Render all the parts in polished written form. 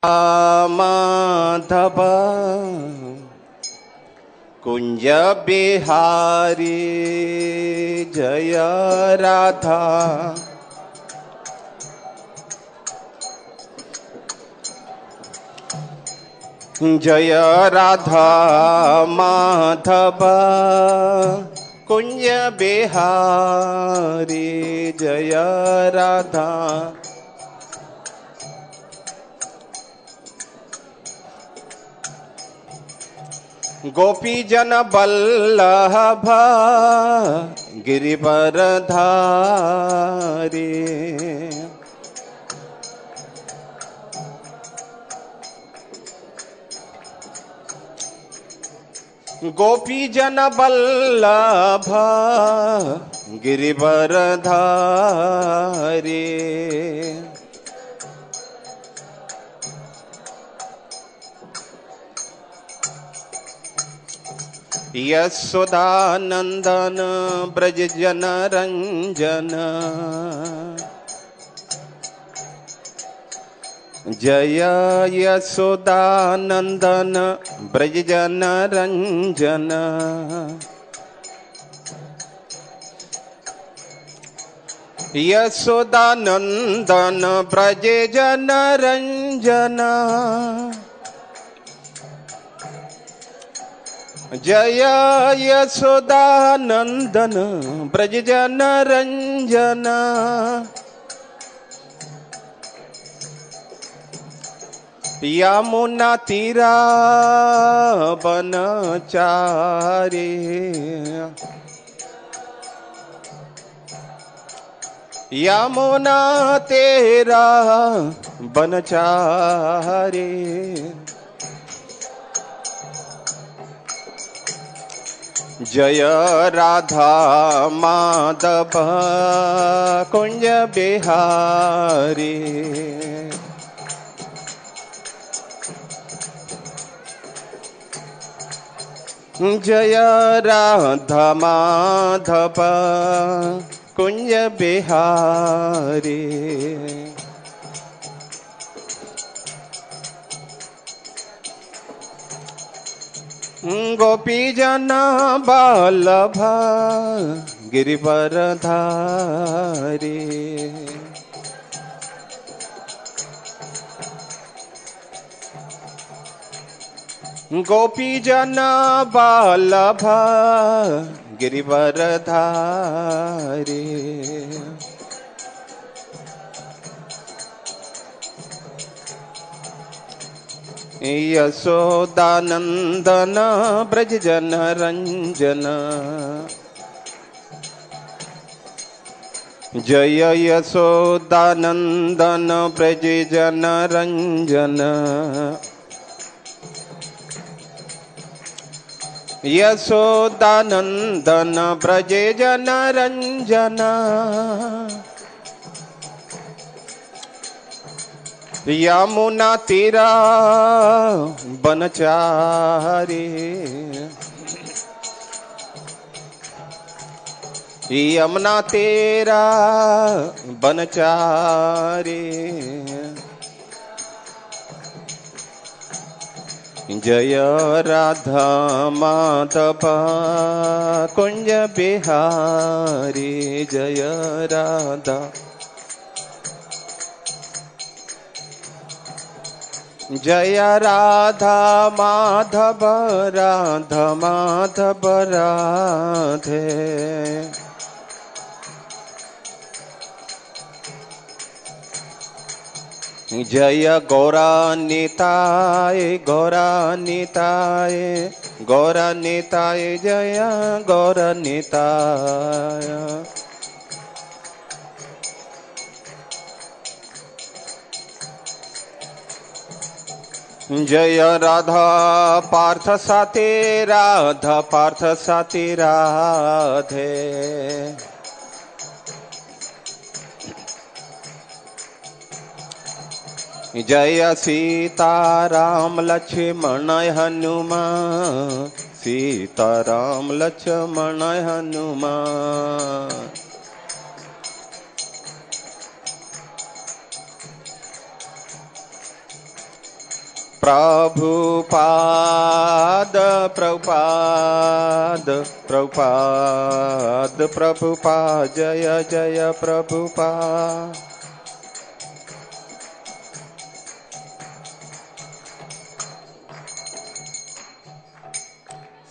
माधव कुंज बिहारी जय राधा। जय राधा माधव कुंज बिहारी जय राधा। गोपी जन बल्लभ गिरिवरधारी। गोपी जन बल्लभ गिरिवरधारी। यशोदानंदन ब्रज जन रंजन। जय यशोदानंदन ब्रज जन रंजन। यशोदानंदन ब्रज जन रंजन। जय यशोदानंदन ब्रज जन रंजन। यमुना तीरा बनचारी। यमुना तेरा बनचारी। जय राधा माधव कुंज बिहारी। जय राधा माधव कुंज बिहारी। गोपी जन बल्लभ गिरिवरधारी। गोपी जन बल्लभ गिरिवरधारी। यशोदानंदन ब्रज जन रंजन। जय यशोदानंदन ब्रज जन रंजन। यशोदानंदन ब्रज जन रंजन। यमुना तीरा बनचारी। यमुना तेरा बनचारी। जय राधा माधव कुंज बिहारी जय राधा। जय राधा माधव राधा माधव राधे। जय गौरानिताय गौरानिताय गौरानिताय जय गौरानिताय। जय राधा पार्थ साथे राधा पार्थ साथे राधे। जय सीता राम लक्ष्मण हनुमान। सीता राम लक्ष्मण हनुमान। प्रभुपाद प्रभुपाद प्रभुपाद प्रभुपाद जय जय प्रभुपाद।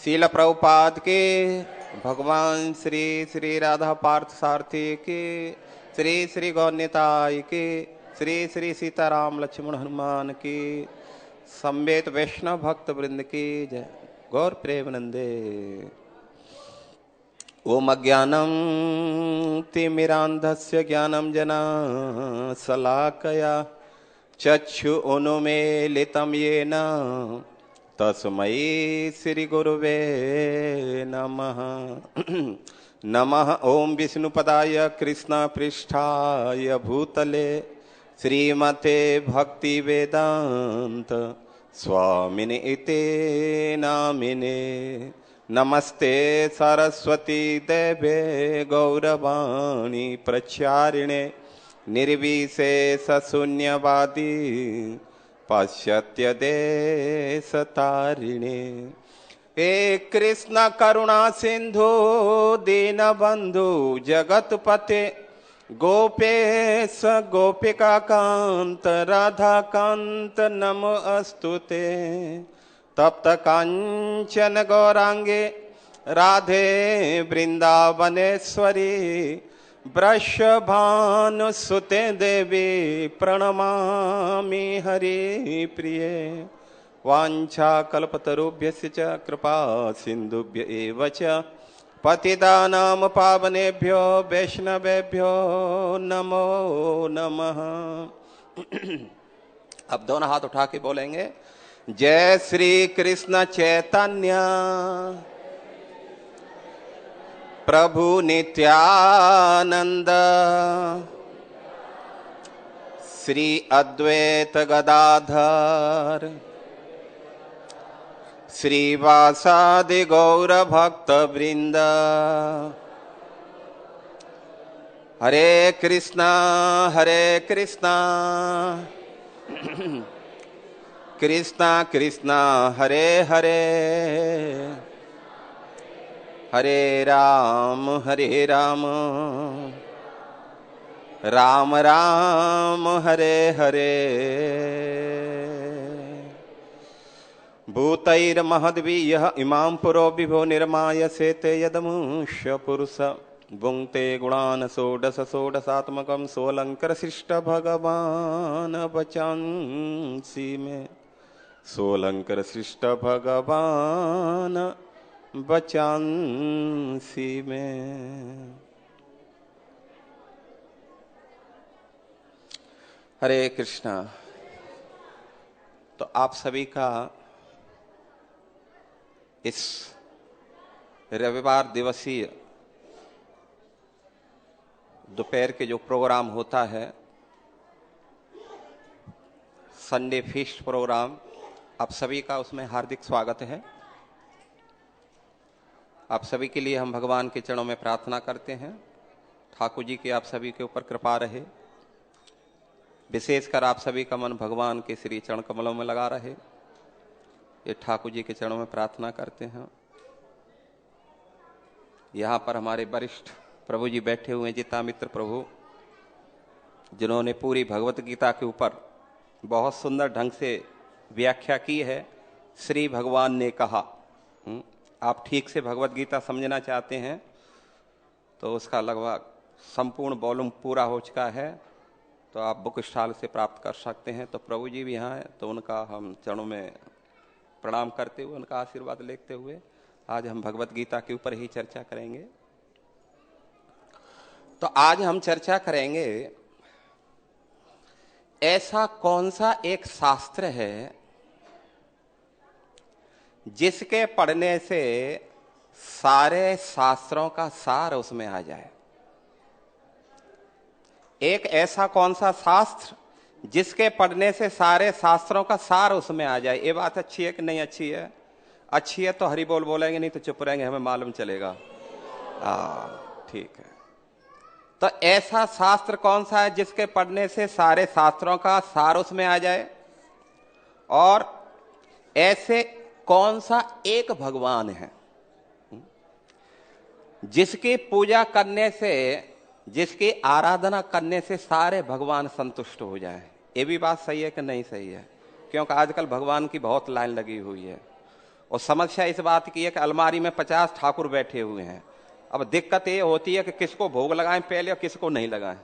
शील प्रभुपाद के, भगवान श्री श्री राधा पार्थ सारथी के, श्री श्री गौरनिताय के, श्री श्री सीताराम लक्ष्मण हनुमान की, संवेद वैष्णव भक्त वृंद की जय। गौर प्रेमानंदे। ओम अज्ञानं तिमिरान्धस्य ज्ञानं शलाकया चक्षु उन्मीलितं येन तस्मै श्री गुरुवे नमः। नमः ओम विष्णुपदाय कृष्ण पृष्ठाय भूतले श्रीमते भक्ति वेदांत स्वामिने इति नामिने। नमस्ते सरस्वती देवे गौरवाणी प्रचारिणे निर्विशेष शून्यवादी पाश्चात्य देशतारिणे। हे कृष्ण करुणा सिंधु दीनबंधु जगतपते गोपेश गोपिका कांत राधा कांत नमो अस्तुते। तप्त कांचन गौरांगे राधे वृंदावनेश्वरी वृषभानुसुते देवी प्रणमामि हरि प्रिये। वाञ्छाकल्पतरुभ्यश्च च कृपा सिन्धुभ्य एव च पतितानां पावनेभ्यो वैष्णवेभ्यो नमो नमः। अब दोनों हाथ उठा के बोलेंगे जय श्री कृष्ण चैतन्य प्रभु नित्यानंद श्री अद्वैत गदाधर श्रीवासादि गौर भक्त वृंद। हरे कृष्णा कृष्णा कृष्णा हरे हरे हरे राम राम राम हरे हरे। भूतैर्महद्वीयः इमां पुरो विभो निर्माय सेते यदमुष्य पुरुष भुङ्क्ते गुणान् षोडश षोडशात्मकं सोऽलङ्कृशिष्ट भगवान् वचांसि मे। सोऽलङ्कृशिष्ट भगवान् वचांसि मे। हरे कृष्णा। तो आप सभी का इस रविवार दिवसीय दोपहर के जो प्रोग्राम होता है संडे फीस्ट प्रोग्राम, आप सभी का उसमें हार्दिक स्वागत है। आप सभी के लिए हम भगवान के चरणों में प्रार्थना करते हैं ठाकुर जी की आप सभी के ऊपर कृपा रहे, विशेषकर आप सभी का मन भगवान के श्री चरण कमलों में लगा रहे, ये ठाकुर जी के चरणों में प्रार्थना करते हैं। यहाँ पर हमारे वरिष्ठ प्रभु जी बैठे हुए हैं, जिता मित्र प्रभु, जिन्होंने पूरी भगवत गीता के ऊपर बहुत सुंदर ढंग से व्याख्या की है। श्री भगवान ने कहा, आप ठीक से भगवत गीता समझना चाहते हैं तो उसका लगभग संपूर्ण वॉल्यूम पूरा हो चुका है, तो आप बुक स्टॉल से प्राप्त कर सकते हैं। तो प्रभु जी भी यहाँ हैं, तो उनका हम चरणों में प्रणाम करते हुए, उनका आशीर्वाद लेते हुए आज हम भगवत गीता के ऊपर ही चर्चा करेंगे। तो आज हम चर्चा करेंगे ऐसा कौन सा एक शास्त्र है जिसके पढ़ने से सारे शास्त्रों का सार उसमें आ जाए। एक ऐसा कौन सा शास्त्र जिसके पढ़ने से सारे शास्त्रों का सार उसमें आ जाए। ये बात अच्छी है कि नहीं अच्छी है? अच्छी है तो हरि बोल बोलेंगे, नहीं तो चुप रहेंगे, हमें मालूम चलेगा। ठीक है। तो ऐसा शास्त्र कौन सा है जिसके पढ़ने से सारे शास्त्रों का सार उसमें आ जाए और ऐसे कौन सा एक भगवान है जिसकी पूजा करने से, जिसकी आराधना करने से सारे भगवान संतुष्ट हो जाएं? ये भी बात सही है कि नहीं सही है? क्योंकि आजकल भगवान की बहुत लाइन लगी हुई है और समस्या इस बात की है कि अलमारी में 50 ठाकुर बैठे हुए हैं। अब दिक्कत ये होती है कि किसको भोग लगाएं पहले और किसको नहीं लगाएं।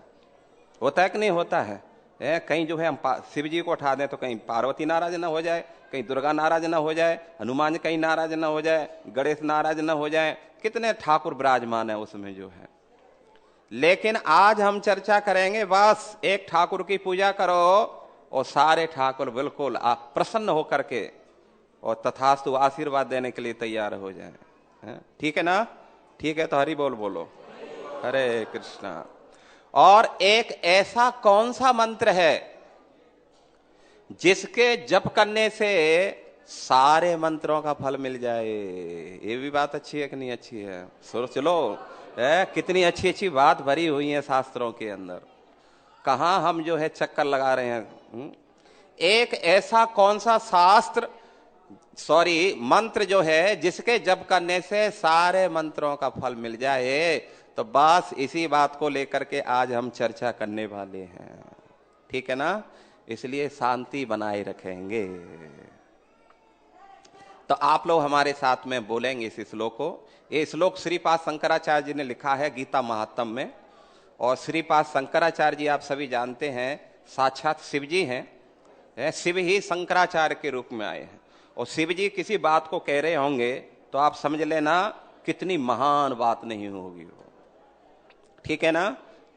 होता है कि नहीं होता है? कहीं जो है हम शिव जी को उठा दें तो कहीं पार्वती नाराज ना हो जाए, कहीं दुर्गा नाराज ना हो जाए, हनुमान कहीं नाराज ना हो जाए, गणेश नाराज ना हो जाए, कितने ठाकुर विराजमान है उसमें जो है। लेकिन आज हम चर्चा करेंगे बस एक ठाकुर की पूजा करो और सारे ठाकुर बिल्कुल प्रसन्न होकर के और तथास्तु आशीर्वाद देने के लिए तैयार हो जाए। ठीक है ना? ठीक है तो हरि बोल बोलो, हरे कृष्णा। और एक ऐसा कौन सा मंत्र है जिसके जप करने से सारे मंत्रों का फल मिल जाए? ये भी बात अच्छी है कि नहीं अच्छी है? सोच लो, कितनी अच्छी अच्छी बात भरी हुई है शास्त्रों के अंदर। कहां हम जो है चक्कर लगा रहे हैं। एक ऐसा कौन सा शास्त्र, सॉरी मंत्र जो है जिसके जप करने से सारे मंत्रों का फल मिल जाए? तो बस इसी बात को लेकर के आज हम चर्चा करने वाले हैं। ठीक है ना? इसलिए शांति बनाए रखेंगे। तो आप लोग हमारे साथ में बोलेंगे इस श्लोक को। ये श्लोक श्रीपाद शंकराचार्य जी ने लिखा है गीता महात्म में। और श्रीपाद शंकराचार्य जी आप सभी जानते हैं साक्षात शिव जी हैं। शिव ही शंकराचार्य के रूप में आए हैं। और शिव जी किसी बात को कह रहे होंगे तो आप समझ लेना कितनी महान बात नहीं होगी वो। ठीक है ना?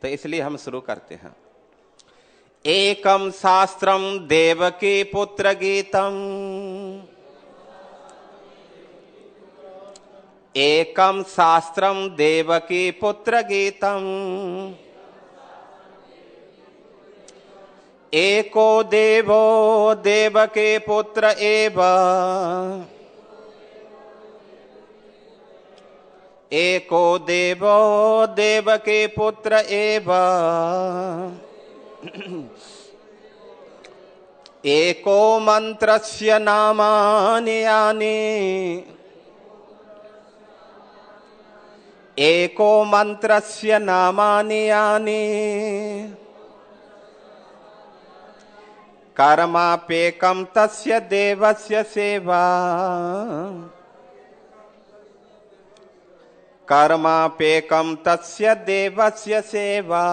तो इसलिए हम शुरू करते हैं। एकम शास्त्रम देवकी पुत्र गीतम, एकम शास्त्रम देवकी पुत्र गीतम, एको देवो देवके पुत्र एव, एको देवो देवके पुत्र एव, एको मंत्रस्य नामानि यानि, एको मंत्रस्य नामानि यानि, कर्माप्येकं तस्य देवस्य सेवा, कर्माप्येकं तस्य देवस्य सेवा।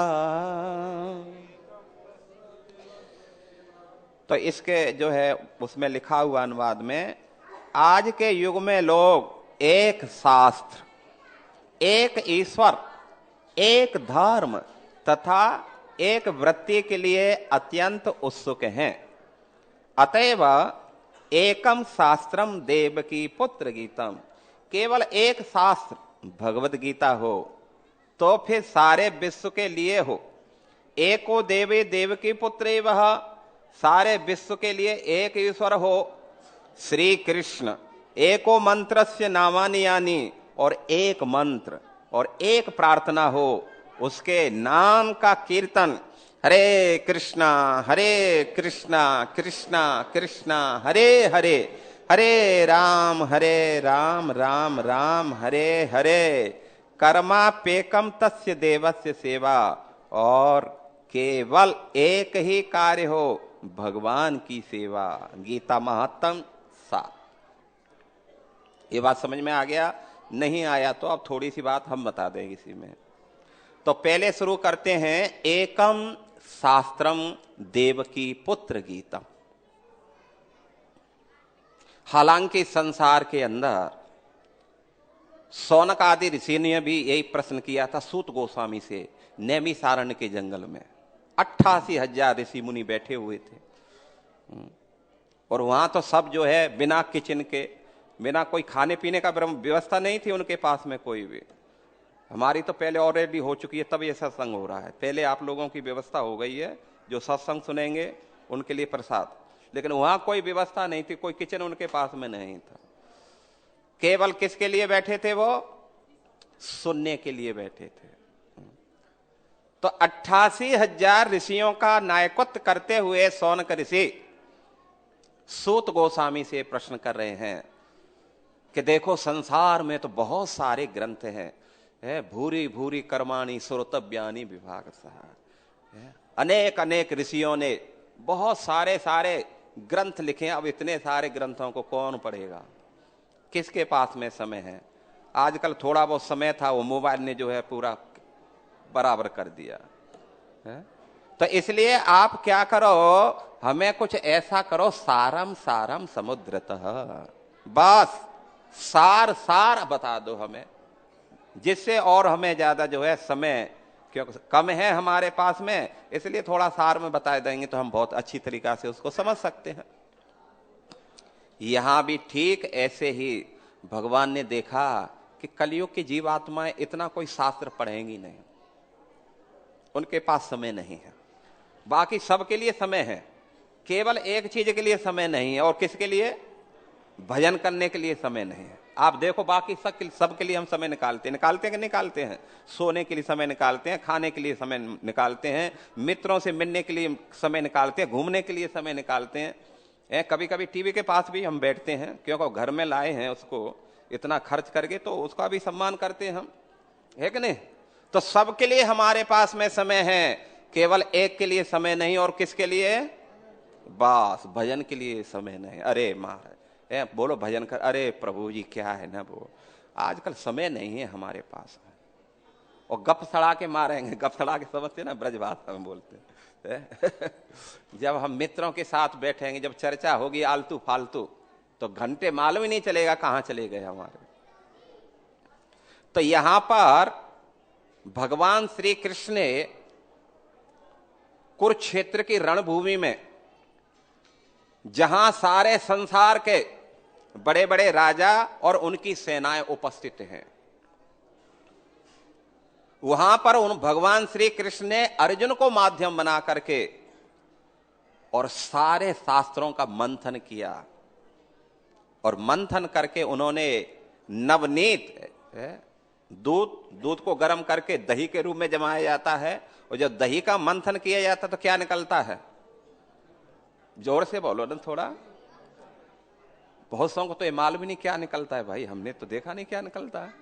तो इसके जो है उसमें लिखा हुआ अनुवाद में, आज के युग में लोग एक शास्त्र, एक ईश्वर, एक धर्म तथा एक वृत्ति के लिए अत्यंत उत्सुक हैं। अतएव एकम शास्त्रम देवकी पुत्र गीतम, केवल एक शास्त्र भगवत गीता हो तो फिर सारे विश्व के लिए हो। एको देवे देवकी पुत्र वह, सारे विश्व के लिए एक ईश्वर हो श्री कृष्ण। एको मंत्रस्य नामानि यानि, और एक मंत्र और एक प्रार्थना हो, उसके नाम का कीर्तन हरे कृष्णा कृष्णा कृष्णा हरे हरे, हरे राम राम राम हरे हरे, कर्माप्येकम तस्य देवस्य सेवा। और केवल एक ही कार्य हो, भगवान की सेवा। गीता महात्म 7। ये बात समझ में आ गया? नहीं आया तो अब थोड़ी सी बात हम बता देंगे इसी में। तो पहले शुरू करते हैं एकम शास्त्रम देवकी पुत्र गीतम। हालांकि संसार के अंदर शौनक आदि ऋषि ने भी यही प्रश्न किया था सूत गोस्वामी से, नैमिषारण्य के जंगल में 88,000 ऋषि मुनि बैठे हुए थे। और वहां तो सब जो है बिना किचन के, बिना कोई खाने पीने का व्यवस्था नहीं थी उनके पास में कोई भी। हमारी तो पहले ऑलरेडी हो चुकी है, तब ये सत्संग हो रहा है। पहले आप लोगों की व्यवस्था हो गई है, जो सत्संग सुनेंगे उनके लिए प्रसाद। लेकिन वहां कोई व्यवस्था नहीं थी, कोई किचन उनके पास में नहीं था। केवल किसके लिए बैठे थे? वो सुनने के लिए बैठे थे। तो 88,000 ऋषियों का नायकत्व करते हुए शौनक ऋषि सूत गोस्वामी से प्रश्न कर रहे हैं कि देखो संसार में तो बहुत सारे ग्रंथ हैं, भूरी भूरी कर्माणि श्रोतव्यानि विभाग सहा, अनेक अनेक ऋषियों ने बहुत सारे सारे ग्रंथ लिखे। अब इतने सारे ग्रंथों को कौन पढ़ेगा, किसके पास में समय है। आजकल थोड़ा बहुत समय था, वो मोबाइल ने जो है पूरा बराबर कर दिया है। तो इसलिए आप क्या करो, हमें कुछ ऐसा करो, सारम सारम समुद्रतः, बस सार सार बता दो हमें, जिससे और हमें ज्यादा जो है समय क्योंकि कम है हमारे पास में, इसलिए थोड़ा सार में बता देंगे तो हम बहुत अच्छी तरीका से उसको समझ सकते हैं। यहां भी ठीक ऐसे ही भगवान ने देखा कि कलयुग की जीवात्माएं इतना कोई शास्त्र पढ़ेंगी नहीं, उनके पास समय नहीं है। बाकी सबके लिए समय है, केवल एक चीज के लिए समय नहीं है, और किसके लिए, भजन करने के लिए समय नहीं है। आप देखो बाकी सबके लिए हम समय निकालते हैं कि निकालते हैं, सोने के लिए समय निकालते हैं, खाने के लिए समय निकालते हैं, मित्रों से मिलने के लिए समय निकालते हैं, घूमने के लिए समय निकालते हैं। कभी कभी टीवी के पास भी हम बैठते हैं, क्योंकि घर में लाए हैं उसको इतना खर्च करके, तो उसका भी सम्मान करते हैं हम, है कि नहीं। तो सबके लिए हमारे पास में समय है, केवल एक के लिए समय नहीं, और किसके लिए, बस भजन के लिए समय नहीं। अरे महाराज बोलो भजन कर, अरे प्रभु जी क्या है ना, वो आजकल समय नहीं है हमारे पास में, और गप सड़ा के मारेंगे, गप सड़ा के समझते ना, ब्रज भाषा में बोलते हैं। जब हम मित्रों के साथ बैठेंगे, जब चर्चा होगी आलतू फालतू, तो घंटे मालूम ही नहीं चलेगा कहां चले गए हमारे। तो यहां पर भगवान श्री कृष्ण ने कुरुक्षेत्र की रणभूमि में, जहां सारे संसार के बड़े बड़े राजा और उनकी सेनाएं उपस्थित हैं, वहां पर उन भगवान श्री कृष्ण ने अर्जुन को माध्यम बना करके और सारे शास्त्रों का मंथन किया, और मंथन करके उन्होंने नवनीत दूध को गर्म करके दही के रूप में जमाया जाता है, और जब दही का मंथन किया जाता है तो क्या निकलता है, जोर से बोलो ना थोड़ा, बहुत सौ को तो ये मालूम ही नहीं क्या निकलता है भाई, हमने तो देखा नहीं क्या निकलता है।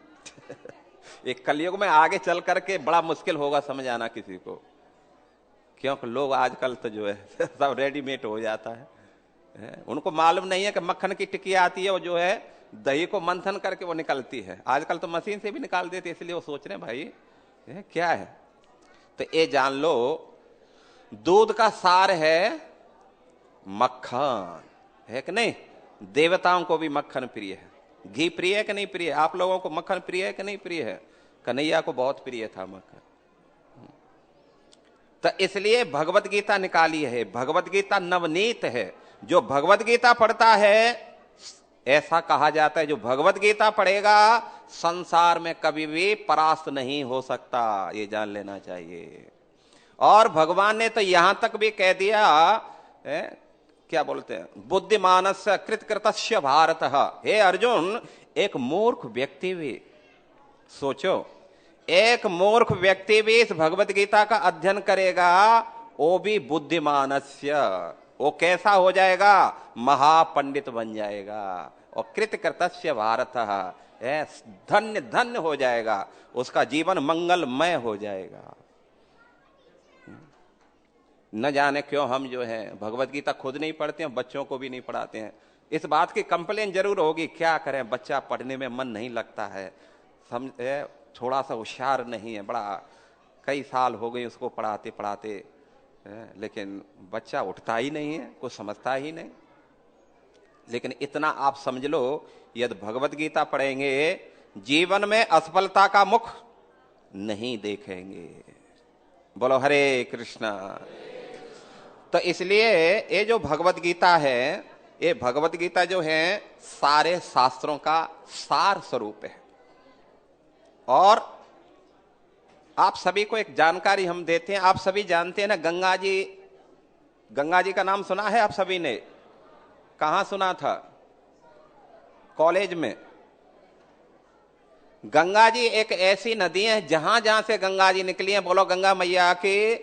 एक कलयुग में आगे चल करके बड़ा मुश्किल होगा समझ आना किसी को, क्योंकि लोग आजकल तो जो है सब रेडीमेड हो जाता है। उनको मालूम नहीं है कि मक्खन की टिकिया आती है, वो जो है दही को मंथन करके वो निकलती है, आजकल तो मशीन से भी निकाल देते, इसलिए वो सोच रहे हैं भाई क्या है। तो ये जान लो, दूध का सार है मक्खन, है कि नहीं। देवताओं को भी मक्खन प्रिय है, घी प्रिय है कि नहीं प्रिय, आप लोगों को मक्खन प्रिय है कि नहीं प्रिय है। कन्हैया को बहुत प्रिय था मक्खन। तो इसलिए भगवत गीता निकाली है, भगवत गीता नवनीत है। जो भगवत गीता पढ़ता है, ऐसा कहा जाता है जो भगवत गीता पढ़ेगा संसार में कभी भी परास्त नहीं हो सकता, ये जान लेना चाहिए। और भगवान ने तो यहां तक भी कह दिया, क्या बोलते हैं, बुद्धिमानस्य कृतकृतस्य भारत। हे अर्जुन, एक मूर्ख व्यक्ति भी, सोचो, एक मूर्ख व्यक्ति भी इस भगवत गीता का अध्ययन करेगा, वो भी बुद्धिमानस्य, वो कैसा हो जाएगा, महापंडित बन जाएगा, और कृतकृतस्य भारत, धन्य धन्य हो जाएगा, उसका जीवन मंगलमय हो जाएगा। न जाने क्यों हम जो है भगवत गीता खुद नहीं पढ़ते हैं, बच्चों को भी नहीं पढ़ाते हैं। इस बात की कंप्लेन जरूर होगी, क्या करें, बच्चा पढ़ने में मन नहीं लगता है, थोड़ा सा होशियार नहीं है, बड़ा कई साल हो गए उसको पढ़ाते पढ़ाते, लेकिन बच्चा उठता ही नहीं है, कुछ समझता ही नहीं। लेकिन इतना आप समझ लो, यदि भगवत गीता पढ़ेंगे जीवन में असफलता का मुख नहीं देखेंगे। बोलो हरे कृष्णा। तो इसलिए ये जो भगवत गीता है, ये भगवत गीता जो है सारे शास्त्रों का सार स्वरूप है। और आप सभी को एक जानकारी हम देते हैं, आप सभी जानते हैं ना, गंगा जी का नाम सुना है आप सभी ने, कहां सुना था, कॉलेज में। गंगा जी एक ऐसी नदी है, जहां जहां से गंगा जी निकली है, बोलो गंगा मैया की।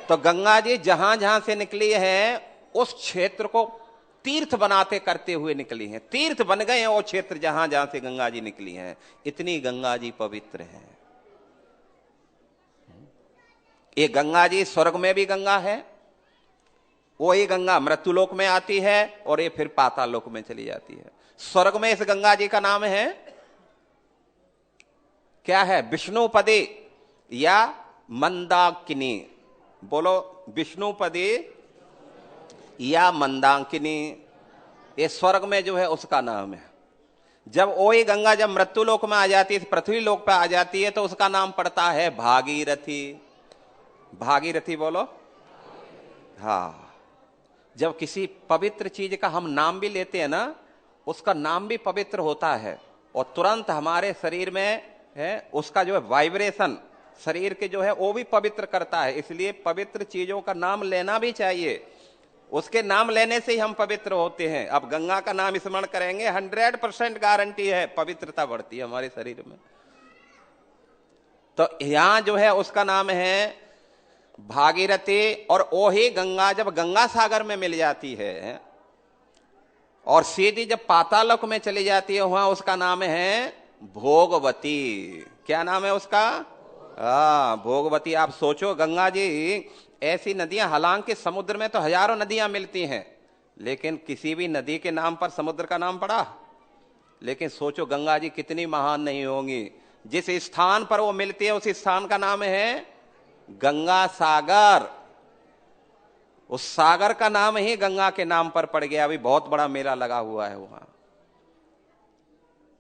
तो गंगा जी जहां जहां से निकली है, उस क्षेत्र को तीर्थ बनाते करते हुए निकली हैं, तीर्थ बन गए हैं वो क्षेत्र जहां जहां से गंगा जी निकली हैं। इतनी गंगा जी पवित्र हैं। ये गंगा जी स्वर्ग में भी गंगा है, वो ये गंगा मृत्युलोक में आती है और ये फिर पाताल लोक में चली जाती है। स्वर्ग में इस गंगा जी का नाम है क्या है? विष्णुपदे या मंदाकिनी। बोलो, विष्णुपदे या मंदाकिनी, ये स्वर्ग में जो है उसका नाम है। जब वही गंगा जब मृत्यु लोक में आ जाती है, पृथ्वी लोक पे आ जाती है, तो उसका नाम पड़ता है भागीरथी। भागीरथी बोलो। हाँ, जब किसी पवित्र चीज का हम नाम भी लेते हैं ना, उसका नाम भी पवित्र होता है और तुरंत हमारे शरीर में है उसका जो है वाइब्रेशन शरीर के जो है वो भी पवित्र करता है। इसलिए पवित्र चीजों का नाम लेना भी चाहिए, उसके नाम लेने से ही हम पवित्र होते हैं। अब गंगा का नाम स्मरण करेंगे, 100% गारंटी है पवित्रता बढ़ती है हमारे शरीर में। तो यहां जो है उसका नाम है भागीरथी। और वही गंगा जब गंगा सागर में मिल जाती है और सीधी जब पातालोक में चली जाती है, वहां उसका नाम है भोगवती। क्या नाम है उसका? भोगवती। आप सोचो, गंगा जी ऐसी नदियां, हालांकि समुद्र में तो हजारों नदियां मिलती हैं, लेकिन किसी भी नदी के नाम पर समुद्र का नाम पड़ा? लेकिन सोचो गंगा जी कितनी महान नहीं होंगी। जिस स्थान पर वो मिलती है उस स्थान का नाम है गंगा सागर। उस सागर का नाम ही गंगा के नाम पर पड़ गया। अभी बहुत बड़ा मेला लगा हुआ है वहां।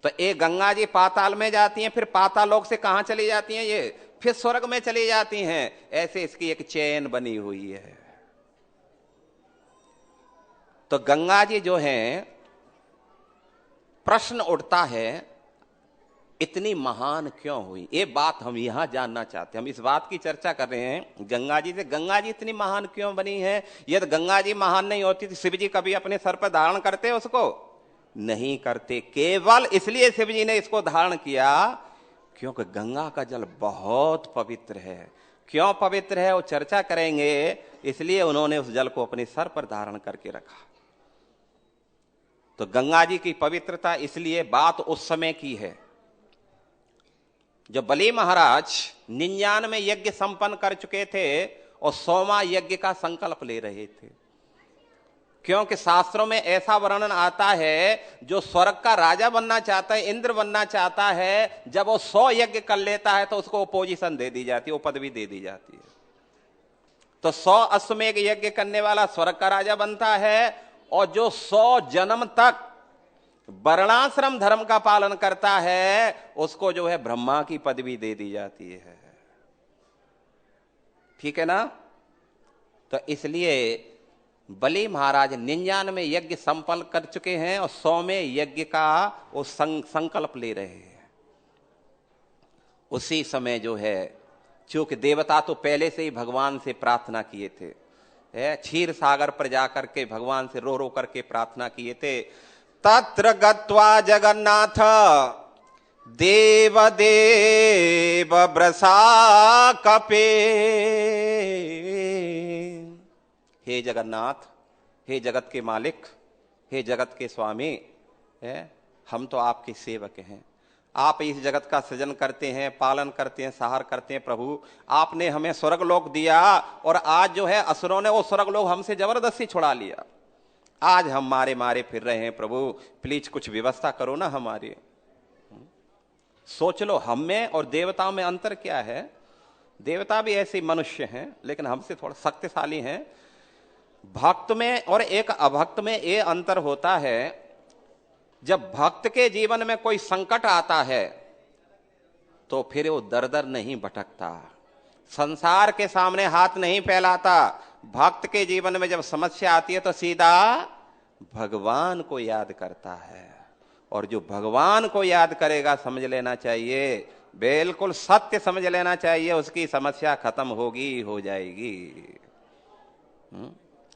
तो ये गंगा जी पाताल में जाती हैं, फिर पातालोक से कहां चली जाती हैं? ये फिर स्वर्ग में चली जाती हैं। ऐसे इसकी एक चेन बनी हुई है। तो गंगा जी जो है, प्रश्न उठता है इतनी महान क्यों हुई? ये बात हम यहां जानना चाहते हैं। हम इस बात की चर्चा कर रहे हैं गंगा जी से, गंगा जी इतनी महान क्यों बनी है? यदि गंगा जी महान नहीं होती तो शिव जी कभी अपने सर पर धारण करते उसको? नहीं करते। केवल इसलिए शिव जी ने इसको धारण किया क्योंकि गंगा का जल बहुत पवित्र है। क्यों पवित्र है वो चर्चा करेंगे। इसलिए उन्होंने उस जल को अपने सर पर धारण करके रखा। तो गंगा जी की पवित्रता इसलिए बात उस समय की है जब बलि महाराज 99 यज्ञ संपन्न कर चुके थे और 100वां यज्ञ का संकल्प ले रहे थे। क्योंकि शास्त्रों में ऐसा वर्णन आता है, जो स्वर्ग का राजा बनना चाहता है, इंद्र बनना चाहता है, जब वो 100 यज्ञ कर लेता है तो उसको पोजीशन दे दी जाती है, वो पदवी दे दी जाती है। तो 100 अश्वमेध यज्ञ करने वाला स्वर्ग का राजा बनता है, और जो 100 जन्म तक वर्णाश्रम धर्म का पालन करता है उसको जो है ब्रह्मा की पदवी दे दी जाती है। ठीक है ना? तो इसलिए बलि महाराज 99 यज्ञ संपन्न कर चुके हैं और 100वें यज्ञ का वो संकल्प ले रहे हैं। उसी समय जो है, चूंकि देवता तो पहले से ही भगवान से प्रार्थना किए थे, क्षीर सागर पर जाकर के भगवान से रो रो करके प्रार्थना किए थे। तत्र गत्वा जगन्नाथ देव देव ब्रसा कपे। हे जगन्नाथ, हे जगत के मालिक, हे जगत के स्वामी, हम तो आपके सेवक हैं। आप इस जगत का सृजन करते हैं, पालन करते हैं, सहार करते हैं। प्रभु, आपने हमें स्वर्गलोक दिया और आज जो है असुरों ने वो स्वर्गलोक हमसे जबरदस्ती छुड़ा लिया। आज हम मारे मारे फिर रहे हैं। प्रभु प्लीज कुछ व्यवस्था करो ना हमारी। सोच लो, हम में और देवताओं में अंतर क्या है? देवता भी ऐसे मनुष्य हैं, लेकिन हमसे थोड़ा शक्तिशाली हैं। भक्त में और एक अभक्त में ये अंतर होता है, जब भक्त के जीवन में कोई संकट आता है तो फिर वो दर दर नहीं भटकता, संसार के सामने हाथ नहीं फैलाता। भक्त के जीवन में जब समस्या आती है तो सीधा भगवान को याद करता है, और जो भगवान को याद करेगा, समझ लेना चाहिए, बिल्कुल सत्य समझ लेना चाहिए, उसकी समस्या खत्म होगी, हो जाएगी।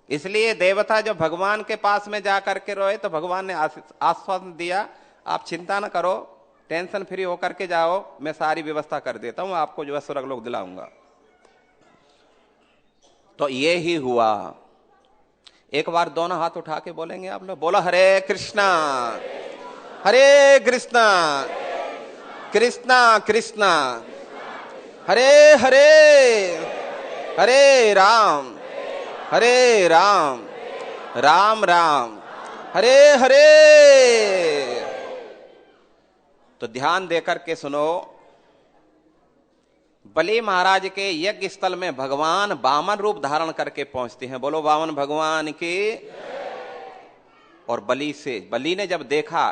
इसलिए देवता जो भगवान के पास में जाकर के रोए तो भगवान ने आश्वासन दिया, आप चिंता न करो, टेंशन फ्री होकर के जाओ, मैं सारी व्यवस्था कर देता हूं, आपको जो है स्वर्गलोक दिलाऊंगा। तो ये ही हुआ। एक बार दोनों हाथ उठा के बोलेंगे आप लोग, बोलो हरे कृष्णा हरे कृष्णा कृष्णा कृष्णा हरे हरे हरे राम राम राम हरे हरे। तो ध्यान देकर के सुनो, बलि महाराज के यज्ञ स्थल में भगवान वामन रूप धारण करके पहुंचते हैं। बोलो वामन भगवान की। और बलि ने जब देखा,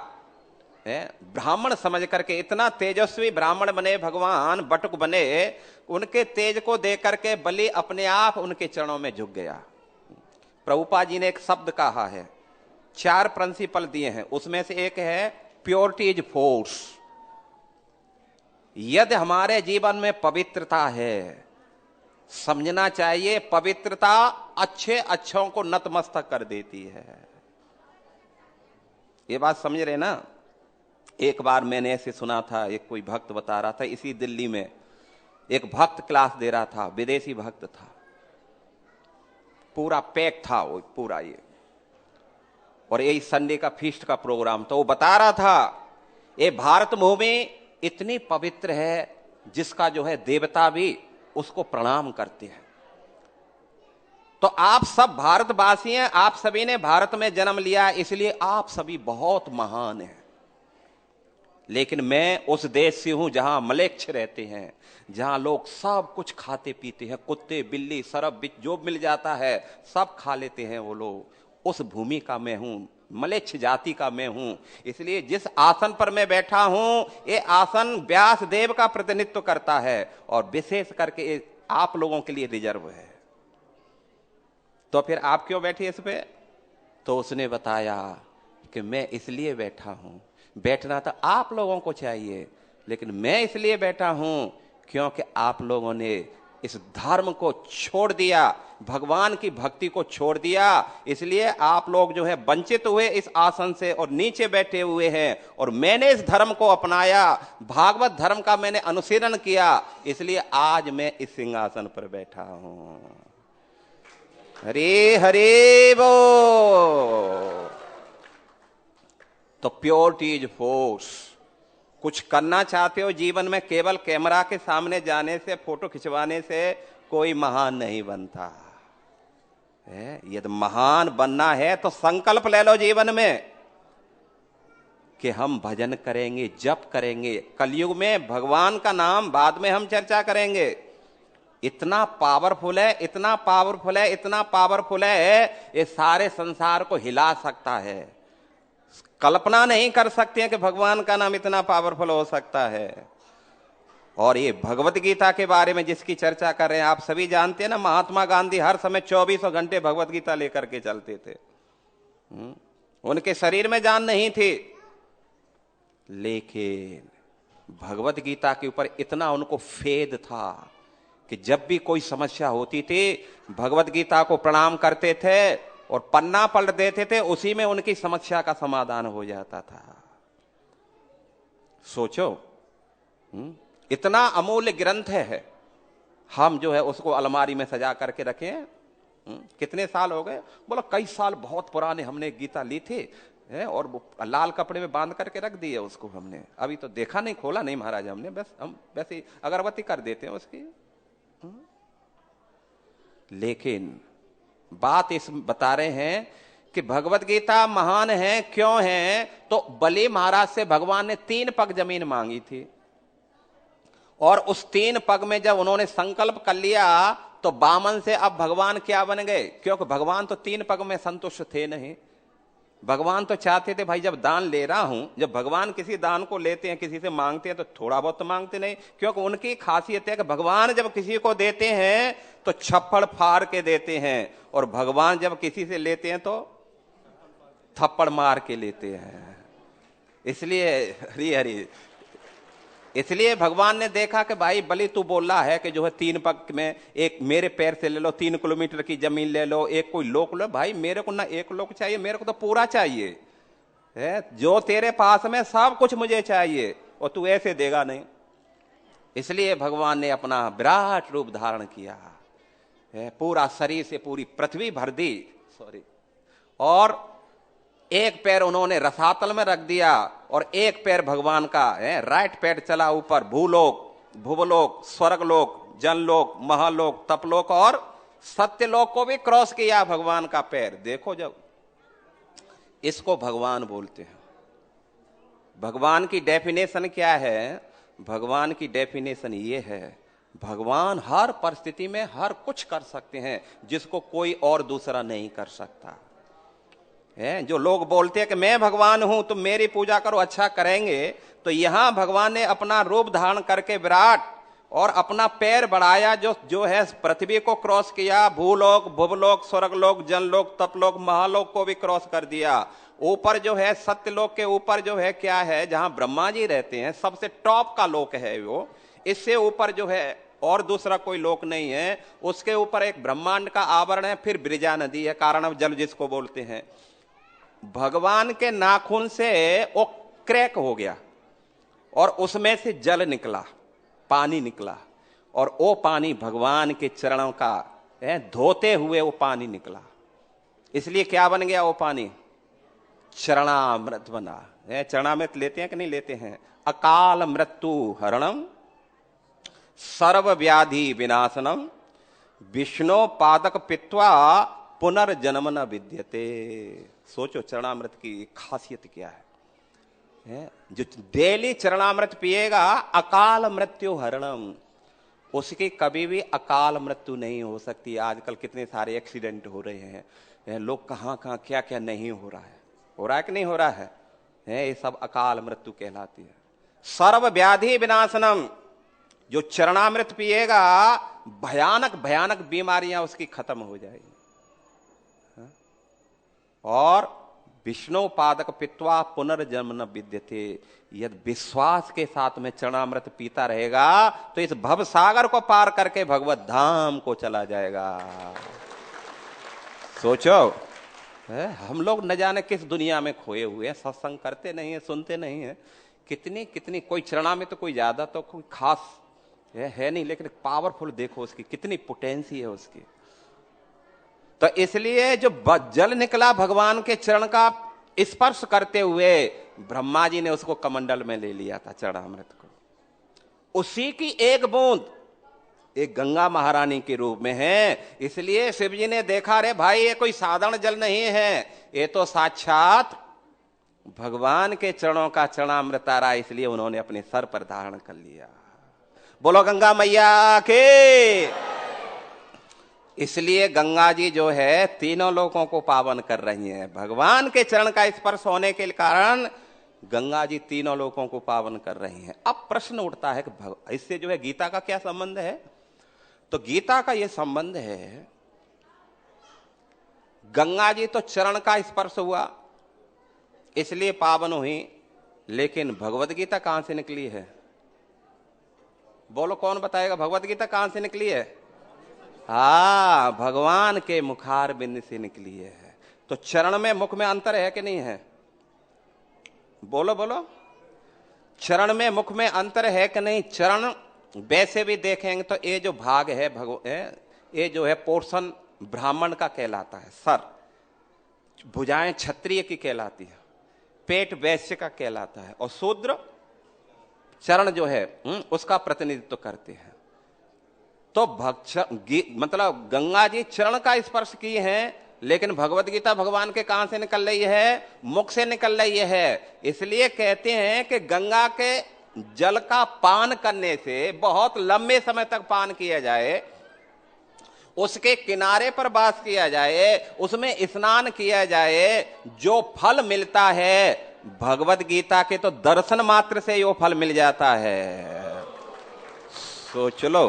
ब्राह्मण समझ करके, इतना तेजस्वी ब्राह्मण बने भगवान, बटुक बने, उनके तेज को देख करके बलि अपने आप उनके चरणों में झुक गया। प्रभुपाद जी ने एक शब्द कहा है, 4 प्रिंसिपल दिए हैं, उसमें से एक है प्योरिटी इज फोर्स। यदि हमारे जीवन में पवित्रता है, समझना चाहिए पवित्रता अच्छों को नतमस्तक कर देती है। ये बात समझ रहे ना। एक बार मैंने ऐसे सुना था, एक कोई भक्त बता रहा था, इसी दिल्ली में एक भक्त क्लास दे रहा था, विदेशी भक्त था, पूरा पैक था वो पूरा ये, और यही संडे का फीस्ट का प्रोग्राम। तो वो बता रहा था, ये भारत भूमि इतनी पवित्र है जिसका जो है देवता भी उसको प्रणाम करते हैं। तो आप सब भारतवासी हैं, आप सभी ने भारत में जन्म लिया, इसलिए आप सभी बहुत महान हैं। लेकिन मैं उस देश से हूं जहां मलेच्छ रहते हैं, जहां लोग सब कुछ खाते पीते हैं, कुत्ते बिल्ली सरब बिच जो मिल जाता है सब खा लेते हैं वो लोग। उस भूमि का मैं हूं, मलेच्छ जाति का मैं हूं। इसलिए जिस आसन पर मैं बैठा हूं, ये आसन व्यास देव का प्रतिनिधित्व करता है और विशेष करके आप लोगों के लिए रिजर्व है। तो फिर आप क्यों बैठे इस पे? तो उसने बताया कि मैं इसलिए बैठा हूं, बैठना तो आप लोगों को चाहिए, लेकिन मैं इसलिए बैठा हूं क्योंकि आप लोगों ने इस धर्म को छोड़ दिया, भगवान की भक्ति को छोड़ दिया, इसलिए आप लोग जो है वंचित हुए इस आसन से और नीचे बैठे हुए हैं। और मैंने इस धर्म को अपनाया, भागवत धर्म का मैंने अनुशीलन किया, इसलिए आज मैं इस सिंहासन पर बैठा हूं। हरे हरे वो। तो प्योरिटी इज फोर्स। कुछ करना चाहते हो जीवन में, केवल कैमरा के सामने जाने से, फोटो खिंचवाने से कोई महान नहीं बनता है। यदि महान बनना है तो संकल्प ले लो जीवन में कि हम भजन करेंगे, जप करेंगे। कलयुग में भगवान का नाम बाद में हम चर्चा करेंगे। इतना पावरफुल है, इतना पावरफुल है, इतना पावरफुल है, ये सारे संसार को हिला सकता है। कल्पना नहीं कर सकते हैं कि भगवान का नाम इतना पावरफुल हो सकता है। और ये भगवत गीता के बारे में जिसकी चर्चा कर रहे हैं, आप सभी जानते हैं ना, महात्मा गांधी हर समय 24 घंटे भगवत गीता लेकर के चलते थे। उनके शरीर में जान नहीं थी, लेकिन भगवत गीता के ऊपर इतना उनको फेद था कि जब भी कोई समस्या होती थी, भगवत गीता को प्रणाम करते थे और पन्ना पलट देते थे, उसी में उनकी समस्या का समाधान हो जाता था। सोचो, इतना अमूल्य ग्रंथ है, हम जो है उसको अलमारी में सजा करके रखें। कितने साल हो गए? बोला कई साल, बहुत पुराने हमने गीता ली थी और लाल कपड़े में बांध करके रख दी है उसको हमने, अभी तो देखा नहीं, खोला नहीं महाराज हमने, बस हम वैसे अगरबत्ती कर देते हैं उसकी। लेकिन बात इस बता रहे हैं कि भगवत गीता महान है। क्यों है? तो बलि महाराज से भगवान ने 3 पग जमीन मांगी थी, और उस 3 पग में जब उन्होंने संकल्प कर लिया तो वामन से अब भगवान क्या बन गए? क्योंकि भगवान तो 3 पग में संतुष्ट थे नहीं। भगवान तो चाहते थे भाई जब दान ले रहा हूं, जब भगवान किसी दान को लेते हैं, किसी से मांगते हैं, तो थोड़ा बहुत तो मांगते नहीं, क्योंकि उनकी खासियत है कि भगवान जब किसी को देते हैं तो छप्पड़ फाड़ के देते हैं, और भगवान जब किसी से लेते हैं तो थप्पड़ मार के लेते हैं। इसलिए हरि हरि, इसलिए भगवान ने देखा कि भाई बलि तू बोल रहा है कि जो है 3 पग में, एक मेरे पैर से ले लो, 3 किलोमीटर की जमीन ले लो, एक कोई लोक लो। भाई मेरे को ना 1 लोक चाहिए, मेरे को तो पूरा चाहिए है, जो तेरे पास में सब कुछ मुझे चाहिए, और तू ऐसे देगा नहीं। इसलिए भगवान ने अपना विराट रूप धारण किया है, पूरा शरीर से पूरी पृथ्वी भर दी, सॉरी और एक पैर उन्होंने रसातल में रख दिया और एक पैर भगवान का है, राइट पैर चला ऊपर, भूलोक, भुवलोक, स्वर्गलोक, जनलोक, महालोक, तपलोक और सत्यलोक को भी क्रॉस किया भगवान का पैर। देखो, जब इसको भगवान बोलते हैं। भगवान की डेफिनेशन क्या है? भगवान की डेफिनेशन ये है, भगवान हर परिस्थिति में हर कुछ कर सकते हैं जिसको कोई और दूसरा नहीं कर सकता है। जो लोग बोलते हैं कि मैं भगवान हूं, तुम मेरी पूजा करो, अच्छा करेंगे, तो यहां भगवान ने अपना रूप धारण करके विराट और अपना पैर बढ़ाया, जो है पृथ्वी को क्रॉस किया, भूलोक, भुवलोक, स्वर्गलोक, जनलोक, तपलोक, महालोक को भी क्रॉस कर दिया। ऊपर जो है सत्यलोक के ऊपर जो है क्या है, जहां ब्रह्मा जी रहते हैं, सबसे टॉप का लोक है वो। इससे ऊपर जो है और दूसरा कोई लोक नहीं है। उसके ऊपर एक ब्रह्मांड का आवरण है, फिर ब्रिजा नदी है, कारण जल जिसको बोलते हैं। भगवान के नाखून से वो क्रैक हो गया और उसमें से जल निकला, पानी निकला, और वो पानी भगवान के चरणों का है, धोते हुए वो पानी निकला। इसलिए क्या बन गया वो पानी? चरणामृत बना है। चरणामृत लेते हैं कि नहीं लेते हैं? अकाल मृत्यु हरणम, सर्व व्याधि विनाशनम, विष्णु पादक पित्वा पुनर्जन्म न विद्यते। सोचो चरणामृत की खासियत क्या है? जो डेली चरणामृत पिएगा, अकाल मृत्यु हरणम, उसकी कभी भी अकाल मृत्यु नहीं हो सकती। आजकल कितने सारे एक्सीडेंट हो रहे हैं, लोग कहां कहां क्या क्या नहीं हो रहा है कि नहीं हो रहा है? ये सब अकाल मृत्यु कहलाती है। सर्व व्याधि विनाशनम, जो चरणामृत पिएगा भयानक भयानक बीमारियां उसकी खत्म हो जाएगी। और विष्णु पादक पित्वा पुनर्जन्म न विद्यते, यदि विश्वास के साथ में चरणामृत पीता रहेगा तो इस भव सागर को पार करके भगवत धाम को चला जाएगा। सोचो, हम लोग न जाने किस दुनिया में खोए हुए हैं, सत्संग करते नहीं है, सुनते नहीं है। कितनी कितनी, कोई चरणामृत तो कोई ज्यादा तो कोई खास है नहीं, लेकिन पावरफुल देखो उसकी कितनी पोटेंसी है उसकी। तो इसलिए जो जल निकला भगवान के चरण का स्पर्श करते हुए, ब्रह्मा जी ने उसको कमंडल में ले लिया था चरणामृत को। उसी की एक बूंद एक गंगा महारानी के रूप में है। इसलिए शिव जी ने देखा, रे भाई ये कोई साधारण जल नहीं है, ये तो साक्षात भगवान के चरणों का चरणामृत आ रहा है। इसलिए उन्होंने अपने सर पर धारण कर लिया। बोलो गंगा मैया के। इसलिए गंगा जी जो है तीनों लोगों को पावन कर रही हैं। भगवान के चरण का स्पर्श होने के कारण गंगा जी तीनों लोगों को पावन कर रही हैं। अब प्रश्न उठता है कि इससे जो है गीता का क्या संबंध है? तो गीता का यह संबंध है, गंगा जी तो चरण का स्पर्श हुआ इसलिए पावन हुई, लेकिन भगवत गीता कहां से निकली है? बोलो, कौन बताएगा भगवत गीता कहां से निकली है? भगवान के मुखार बिंद से निकली है। तो चरण में मुख में अंतर है कि नहीं है? बोलो बोलो, चरण में मुख में अंतर है कि नहीं? चरण वैसे भी देखेंगे तो ये जो भाग है ये जो है पोर्शन ब्राह्मण का कहलाता है, सर, भुजाएं क्षत्रिय की कहलाती है, पेट वैश्य का कहलाता है, और शूद्र चरण जो है उसका प्रतिनिधित्व करते हैं। तो मतलब गंगा जी चरण का स्पर्श की हैं, लेकिन भगवत गीता भगवान के कहां से निकल रही है? मुख से निकल रही है। इसलिए कहते हैं कि गंगा के जल का पान करने से, बहुत लंबे समय तक पान किया जाए, उसके किनारे पर वास किया जाए, उसमें स्नान किया जाए, जो फल मिलता है भगवत गीता के तो दर्शन मात्र से वो फल मिल जाता है। सोच लो,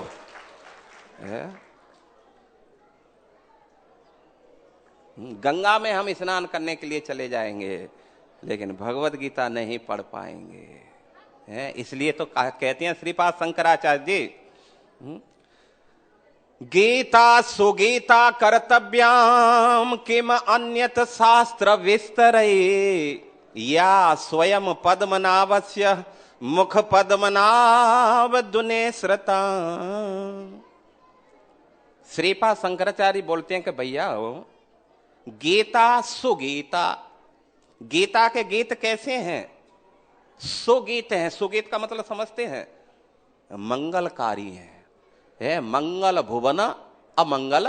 गंगा में हम स्नान करने के लिए चले जाएंगे, लेकिन भगवत गीता नहीं पढ़ पाएंगे। इसलिए तो कहते हैं श्रीपाद शंकराचार्य जी, गीता सुगीता कर्तव्याम किम अन्यत शास्त्र विस्तरे, या स्वयं पद्मनाभस्य मुख पद्मनाभ दुने श्रता। श्रीपाद शंकराचार्य बोलते हैं कि भैया गीता सुगीता, गीता के गीत कैसे हैं? सुगीत हैं। सुगीत का मतलब समझते हैं? मंगलकारी है मंगल भुवन अमंगल।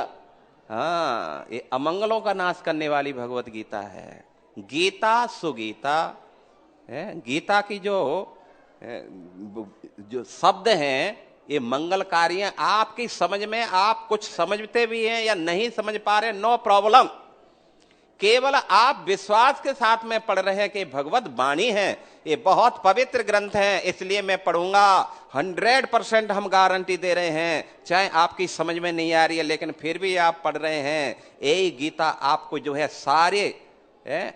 हाँ, ये अमंगलों का नाश करने वाली भगवत गीता है। गीता सुगीता है। गीता की जो शब्द हैं ये मंगलकारी हैं। आपकी समझ में, आप कुछ समझते भी हैं या नहीं समझ पा रहे, नो प्रॉब्लम। केवल आप विश्वास के साथ में पढ़ रहे हैं कि भगवत वाणी है, ये बहुत पवित्र ग्रंथ है, इसलिए मैं पढ़ूंगा। 100% हम गारंटी दे रहे हैं, चाहे आपकी समझ में नहीं आ रही है लेकिन फिर भी आप पढ़ रहे हैं। यही गीता आपको जो है सारे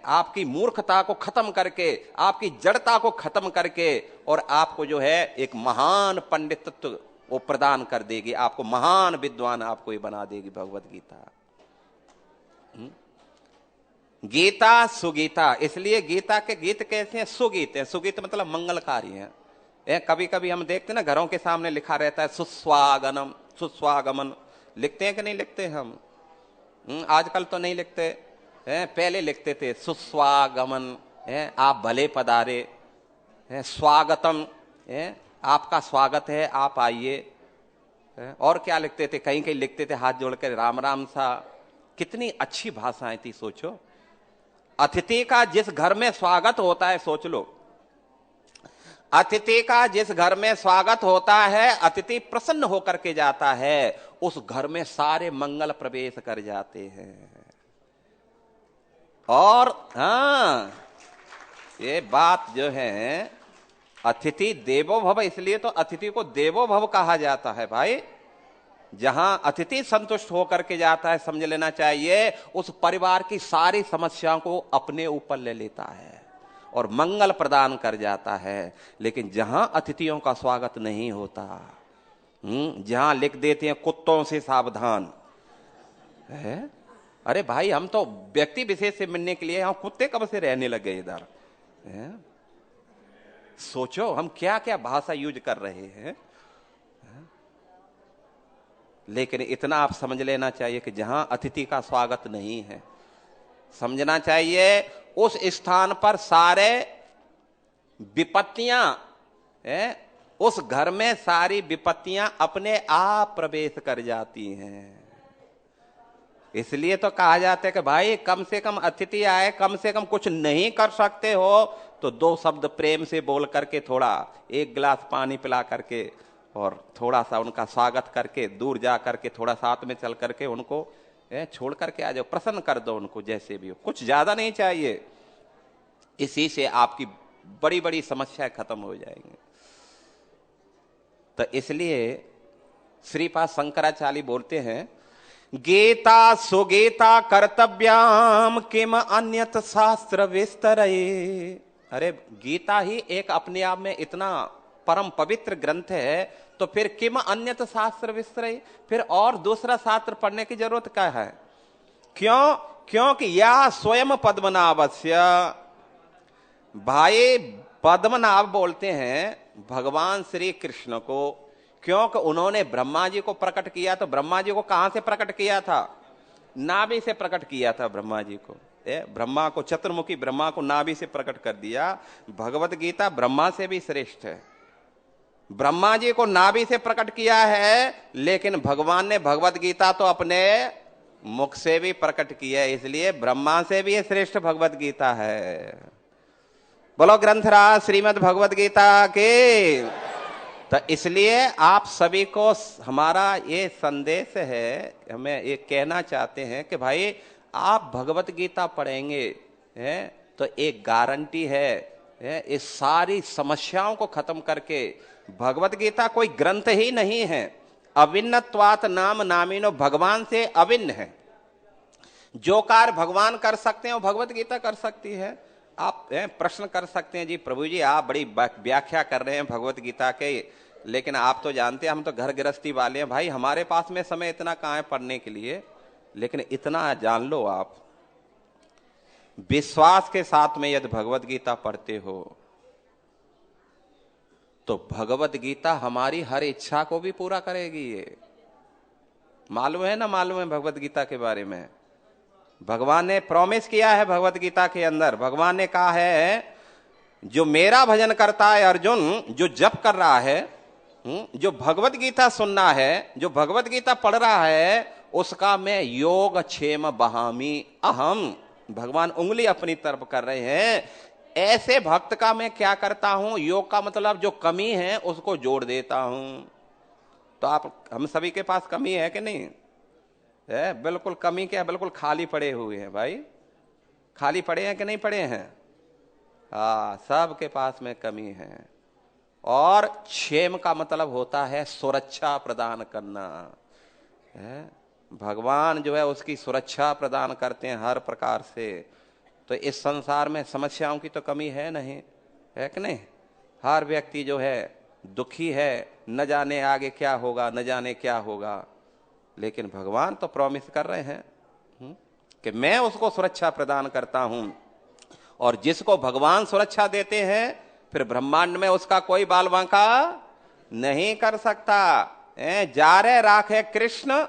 आपकी मूर्खता को खत्म करके, आपकी जड़ता को खत्म करके, और आपको जो है एक महान पंडितत्व वो प्रदान कर देगी। आपको महान विद्वान आपको ये बना देगी भगवत गीता। गीता सुगीता, इसलिए गीता के गीत कैसे हैं? सुगीत है। सुगीत मतलब मंगलकारी है। कभी कभी हम देखते ना घरों के सामने लिखा रहता है सुस्वागनम, सुस्वागमन। लिखते हैं कि नहीं लिखते हम? आजकल तो नहीं लिखते पहले लिखते थे सुस्वागमन आप भले पधारे, स्वागतम आपका स्वागत है, आप आइए। और क्या लिखते थे? कहीं कहीं लिखते थे हाथ जोड़कर राम राम सा। कितनी अच्छी भाषाएं थी, सोचो। अतिथि का जिस घर में स्वागत होता है, सोच लो, अतिथि का जिस घर में स्वागत होता है, अतिथि प्रसन्न होकर के जाता है, उस घर में सारे मंगल प्रवेश कर जाते हैं। और हाँ, ये बात जो है, अतिथि देवो भव, इसलिए तो अतिथि को देवो भव कहा जाता है भाई। जहां अतिथि संतुष्ट होकर के जाता है, समझ लेना चाहिए उस परिवार की सारी समस्याओं को अपने ऊपर ले लेता है और मंगल प्रदान कर जाता है। लेकिन जहां अतिथियों का स्वागत नहीं होता, जहां लिख देते हैं कुत्तों से सावधान है। अरे भाई, हम तो व्यक्ति विशेष से मिलने के लिए यहां, कुत्ते कब से रहने लगे इधर? सोचो हम क्या क्या भाषा यूज कर रहे हैं। लेकिन इतना आप समझ लेना चाहिए कि जहां अतिथि का स्वागत नहीं है, समझना चाहिए उस स्थान पर सारे विपत्तियां, उस घर में सारी विपत्तियां अपने आप प्रवेश कर जाती हैं। इसलिए तो कहा जाता है कि भाई कम से कम अतिथि आए, कम से कम कुछ नहीं कर सकते हो तो 2 शब्द प्रेम से बोल करके, थोड़ा 1 गिलास पानी पिला करके और थोड़ा सा उनका स्वागत करके, दूर जा करके थोड़ा साथ में चल करके उनको छोड़ करके आ जाओ, प्रसन्न कर दो उनको, जैसे भी हो, कुछ ज्यादा नहीं चाहिए। इसी से आपकी बड़ी बड़ी समस्याएं खत्म हो जाएंगी। तो इसलिए श्रीपाद शंकराचार्य बोलते हैं, गीता सुगीता कर्तव्याम किम अन्यत शास्त्र विस्तरये। अरे गीता ही एक अपने आप में इतना परम पवित्र ग्रंथ है, तो फिर किम अन्यत शास्त्र विस्तरये, फिर और दूसरा शास्त्र पढ़ने की जरूरत क्या है? क्यों? क्योंकि या स्वयं पद्मनाभस्य, भाई पद्मनाभ बोलते हैं भगवान श्री कृष्ण को, क्योंकि उन्होंने ब्रह्मा जी को प्रकट किया। तो ब्रह्मा जी को कहां से प्रकट किया था? नाभि से प्रकट किया था ब्रह्मा जी को। ब्रह्मा को, चतुर्मुखी ब्रह्मा को नाभि से प्रकट कर दिया। भगवत गीता ब्रह्मा से भी श्रेष्ठ है। ब्रह्मा जी को नाभि से प्रकट किया है, लेकिन भगवान ने भगवत गीता तो अपने मुख से भी प्रकट किया है, इसलिए ब्रह्मा से भी श्रेष्ठ भगवत गीता है। बोलो ग्रंथराज श्रीमद् भगवत गीता के। तो इसलिए आप सभी को हमारा ये संदेश है, हमें ये कहना चाहते हैं कि भाई आप भगवत गीता पढ़ेंगे तो एक गारंटी है, इस सारी समस्याओं को खत्म करके, भगवत गीता कोई ग्रंथ ही नहीं है, अभिन्नत्वात् नाम नामिनो, भगवान से अभिन्न है। जो कार्य भगवान कर सकते हैं वो भगवत गीता कर सकती है। आप प्रश्न कर सकते हैं, जी प्रभु जी आप बड़ी व्याख्या कर रहे हैं भगवत गीता के, लेकिन आप तो जानते हैं हम तो घर गृहस्थी वाले हैं, भाई हमारे पास में समय इतना कहां है पढ़ने के लिए। लेकिन इतना जान लो, आप विश्वास के साथ में यदि भगवत गीता पढ़ते हो तो भगवत गीता हमारी हर इच्छा को भी पूरा करेगी। ये मालूम है ना? मालूम है भगवत गीता के बारे में? भगवान ने प्रॉमिस किया है भगवत गीता के अंदर, भगवान ने कहा है जो मेरा भजन करता है अर्जुन, जो जप कर रहा है, जो भगवत गीता सुनना है, जो भगवत गीता पढ़ रहा है, उसका मैं योग क्षेम बहामी अहम। भगवान उंगली अपनी तरफ कर रहे हैं। ऐसे भक्त का मैं क्या करता हूं, योग का मतलब जो कमी है उसको जोड़ देता हूं। तो आप हम सभी के पास कमी है कि नहीं है? बिल्कुल कमी क्या, बिल्कुल खाली पड़े हुए हैं भाई। खाली पड़े हैं कि नहीं पड़े हैं? हाँ, सबके पास में कमी है। और क्षेम का मतलब होता है सुरक्षा प्रदान करना है। भगवान जो है उसकी सुरक्षा प्रदान करते हैं हर प्रकार से। तो इस संसार में समस्याओं की तो कमी है नहीं, है कि नहीं? हर व्यक्ति जो है दुखी है, न जाने आगे क्या होगा, न जाने क्या होगा। लेकिन भगवान तो प्रॉमिस कर रहे हैं कि मैं उसको सुरक्षा प्रदान करता हूं। और जिसको भगवान सुरक्षा देते हैं फिर ब्रह्मांड में उसका कोई बाल बांका नहीं कर सकता। जारे राखे कृष्ण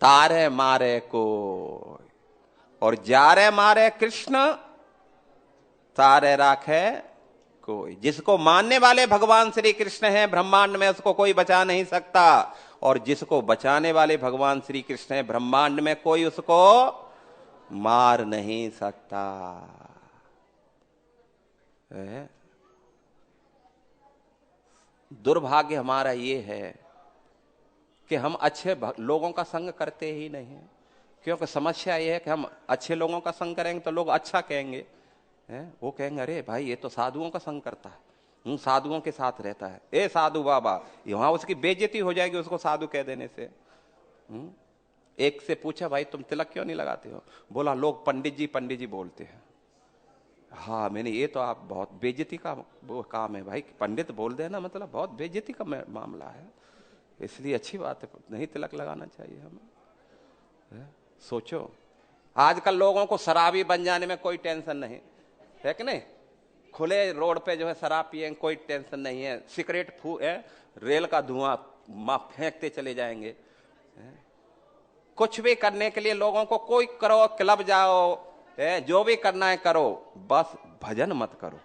तारे मारे को, और जारे मारे कृष्ण तारे राखे कोई। जिसको मानने वाले भगवान श्री कृष्ण हैं, ब्रह्मांड में उसको कोई बचा नहीं सकता। और जिसको बचाने वाले भगवान श्री कृष्ण हैं, ब्रह्मांड में कोई उसको मार नहीं सकता है। दुर्भाग्य हमारा ये है कि हम अच्छे लोगों का संग करते ही नहीं हैं। क्योंकि समस्या ये है कि हम अच्छे लोगों का संग करेंगे तो लोग अच्छा कहेंगे, वो कहेंगे अरे भाई ये तो साधुओं का संग करता है, साधुओं के साथ रहता है, ए साधु बाबा। वहां उसकी बेइज्जती हो जाएगी उसको साधु कह देने से। एक से पूछा भाई तुम तिलक क्यों नहीं लगाते हो? बोला लोग पंडित जी बोलते हैं। हाँ, मैंने ये तो आप बहुत बेइज्जती का वो काम है भाई, पंडित बोल देना मतलब बहुत बेइज्जती का मामला है, इसलिए अच्छी बात है, नहीं तिलक लगाना चाहिए हमें। सोचो आजकल लोगों को शराबी बन जाने में कोई टेंशन नहीं है कि नहीं? खुले रोड पे जो है शराब पिएंगे, कोई टेंशन नहीं है। सिगरेट रेल का धुआं फेंकते चले जाएंगे। कुछ भी करने के लिए लोगों को कोई करो, क्लब जाओ, जो भी करना है करो, बस भजन मत करो।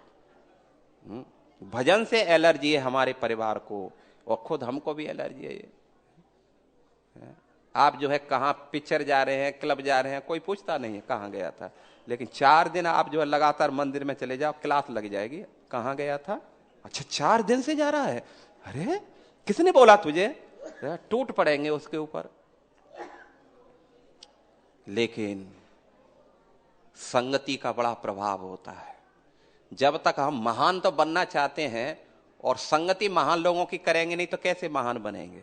भजन से एलर्जी है हमारे परिवार को, और खुद हमको भी एलर्जी है ये। आप जो है कहाँ पिक्चर जा रहे हैं, क्लब जा रहे हैं, कोई पूछता नहीं है कहाँ गया था। लेकिन 4 दिन आप जो है लगातार मंदिर में चले जाओ, क्लास लग जाएगी, कहाँ गया था? अच्छा 4 दिन से जा रहा है, अरे किसने बोला तुझे? टूट पड़ेंगे उसके ऊपर। लेकिन संगति का बड़ा प्रभाव होता है। जब तक हम महान तो बनना चाहते हैं और संगति महान लोगों की करेंगे नहीं तो कैसे महान बनेंगे?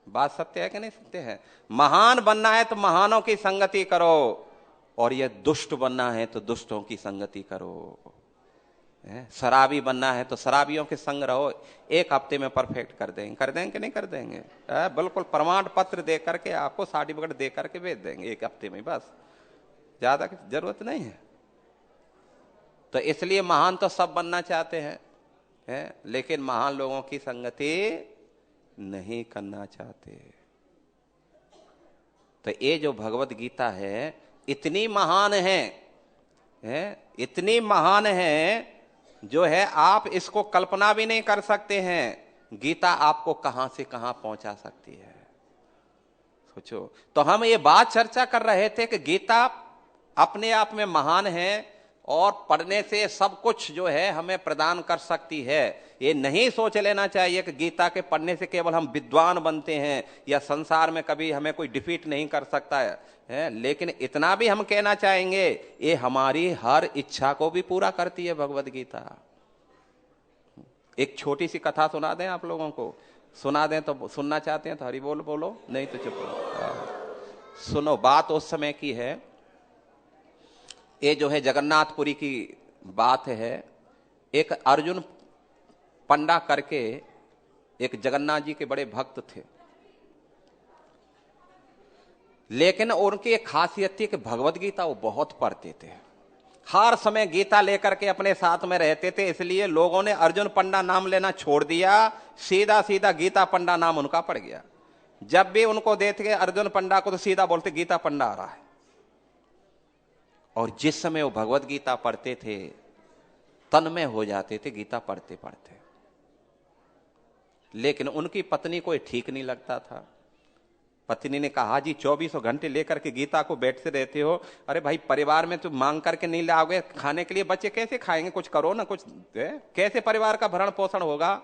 बात सत्य है कि नहीं सत्य है? महान बनना है तो महानों की संगति करो, और ये दुष्ट बनना है तो दुष्टों की संगति करो। शराबी बनना है तो शराबियों के संग रहो। 1 हफ्ते में परफेक्ट कर देंगे कि नहीं कर देंगे? बिल्कुल प्रमाण पत्र दे करके, आपको सर्टिफिकेट दे करके भेज देंगे 1 हफ्ते में, बस ज्यादा की जरूरत नहीं है। तो इसलिए महान तो सब बनना चाहते हैं, लेकिन महान लोगों की संगति नहीं करना चाहते। तो ये जो भगवत गीता है इतनी महान है, इतनी महान है जो है आप इसको कल्पना भी नहीं कर सकते हैं। गीता आपको कहां से कहां पहुंचा सकती है, सोचो। तो हम ये बात चर्चा कर रहे थे कि गीता अपने आप में महान है और पढ़ने से सब कुछ जो है हमें प्रदान कर सकती है। ये नहीं सोच लेना चाहिए कि गीता के पढ़ने से केवल हम विद्वान बनते हैं या संसार में कभी हमें कोई डिफीट नहीं कर सकता है। लेकिन इतना भी हम कहना चाहेंगे, ये हमारी हर इच्छा को भी पूरा करती है भगवत गीता। एक छोटी सी कथा सुना दें आप लोगों को? सुना दें तो सुनना चाहते हैं तो हरि बोल बोलो, नहीं तो चुप सुनो। बात उस समय की है, ये जो है जगन्नाथपुरी की बात है। एक अर्जुन पंडा करके एक जगन्नाथ जी के बड़े भक्त थे, लेकिन उनकी एक खासियत थी कि भगवत गीता वो बहुत पढ़ते थे, हर समय गीता लेकर के अपने साथ में रहते थे। इसलिए लोगों ने अर्जुन पंडा नाम लेना छोड़ दिया, सीधा सीधा गीता पंडा नाम उनका पड़ गया। जब भी उनको देते अर्जुन पंडा को तो सीधा बोलते गीता पंडा आ रहा है। और जिस समय वो भगवत गीता पढ़ते थे तन्मय हो जाते थे गीता पढ़ते पढ़ते। लेकिन उनकी पत्नी को ठीक नहीं लगता था। पत्नी ने कहा, जी 24 घंटे लेकर के गीता को बैठते रहते हो, अरे भाई परिवार में तुम मांग करके नहीं लाओगे खाने के लिए, बच्चे कैसे खाएंगे, कुछ करो ना, कुछ कैसे परिवार का भरण पोषण होगा।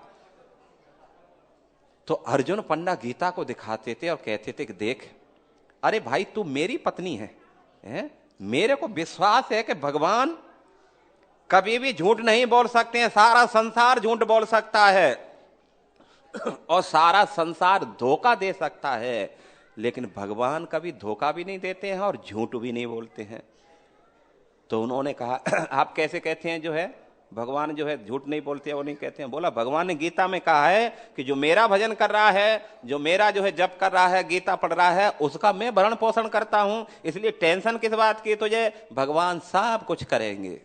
तो अर्जुन पंडा गीता को दिखाते थे और कहते थे कि देख, अरे भाई तू मेरी पत्नी है? मेरे को विश्वास है कि भगवान कभी भी झूठ नहीं बोल सकते हैं, सारा संसार झूठ बोल सकता है और सारा संसार धोखा दे सकता है, लेकिन भगवान कभी धोखा भी नहीं देते हैं और झूठ भी नहीं बोलते हैं। तो उन्होंने कहा, आप कैसे कहते हैं जो है भगवान जो है झूठ नहीं बोलते हैं, वो नहीं कहते हैं। बोला, भगवान ने गीता में कहा है कि जो मेरा भजन कर रहा है, जो मेरा जो है जप कर रहा है, गीता पढ़ रहा है, उसका मैं भरण पोषण करता हूं, इसलिए टेंशन किस बात की तुझे, भगवान सब कुछ करेंगे।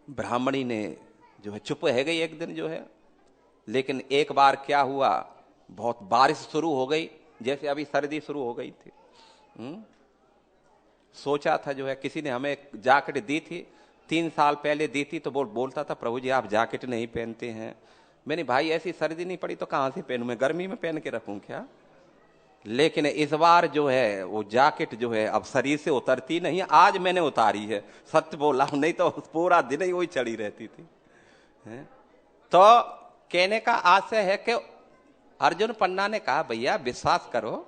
ब्राह्मणी ने जो है चुप है गई एक दिन जो है। लेकिन एक बार क्या हुआ, बहुत बारिश शुरू हो गई, जैसे अभी सर्दी शुरू हो गई थी। सोचा था जो है, किसी ने हमें जैकेट दी थी, 3 साल पहले दी थी, तो बोलता था प्रभु जी आप जैकेट नहीं पहनते हैं। मैंने, भाई ऐसी सर्दी नहीं पड़ी तो कहां से पहनूं, मैं गर्मी में पहन के रखूं क्या। लेकिन इस बार जो है वो जैकेट जो है अब शरीर से उतरती नहीं, आज मैंने उतारी है, सत्य बोला, नहीं तो पूरा दिन ही वही चढ़ी रहती थी। तो कहने का आशय है कि अर्जुन पन्ना ने कहा, भैया विश्वास करो,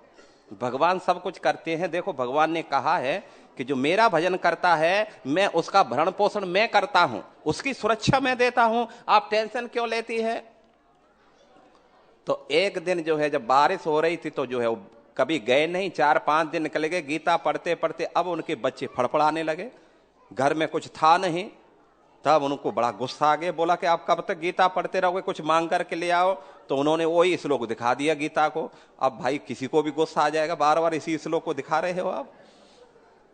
भगवान सब कुछ करते हैं। देखो भगवान ने कहा है कि जो मेरा भजन करता है मैं उसका भरण पोषण मैं करता हूं, उसकी सुरक्षा मैं देता हूं, आप टेंशन क्यों लेती है। तो एक दिन जो है जब बारिश हो रही थी तो जो है वो कभी गए नहीं, 4-5 दिन निकल गए गीता पढ़ते पढ़ते। अब उनके बच्चे फड़फड़ाने लगे, घर में कुछ था नहीं। तब उनको बड़ा गुस्सा आ गया, बोला कि आप कब तक गीता पढ़ते रहोगे, कुछ मांग करके ले आओ। तो उन्होंने वही श्लोक दिखा दिया गीता को। अब भाई किसी को भी गुस्सा आ जाएगा, बार बार इसी श्लोक को दिखा रहे हो आप।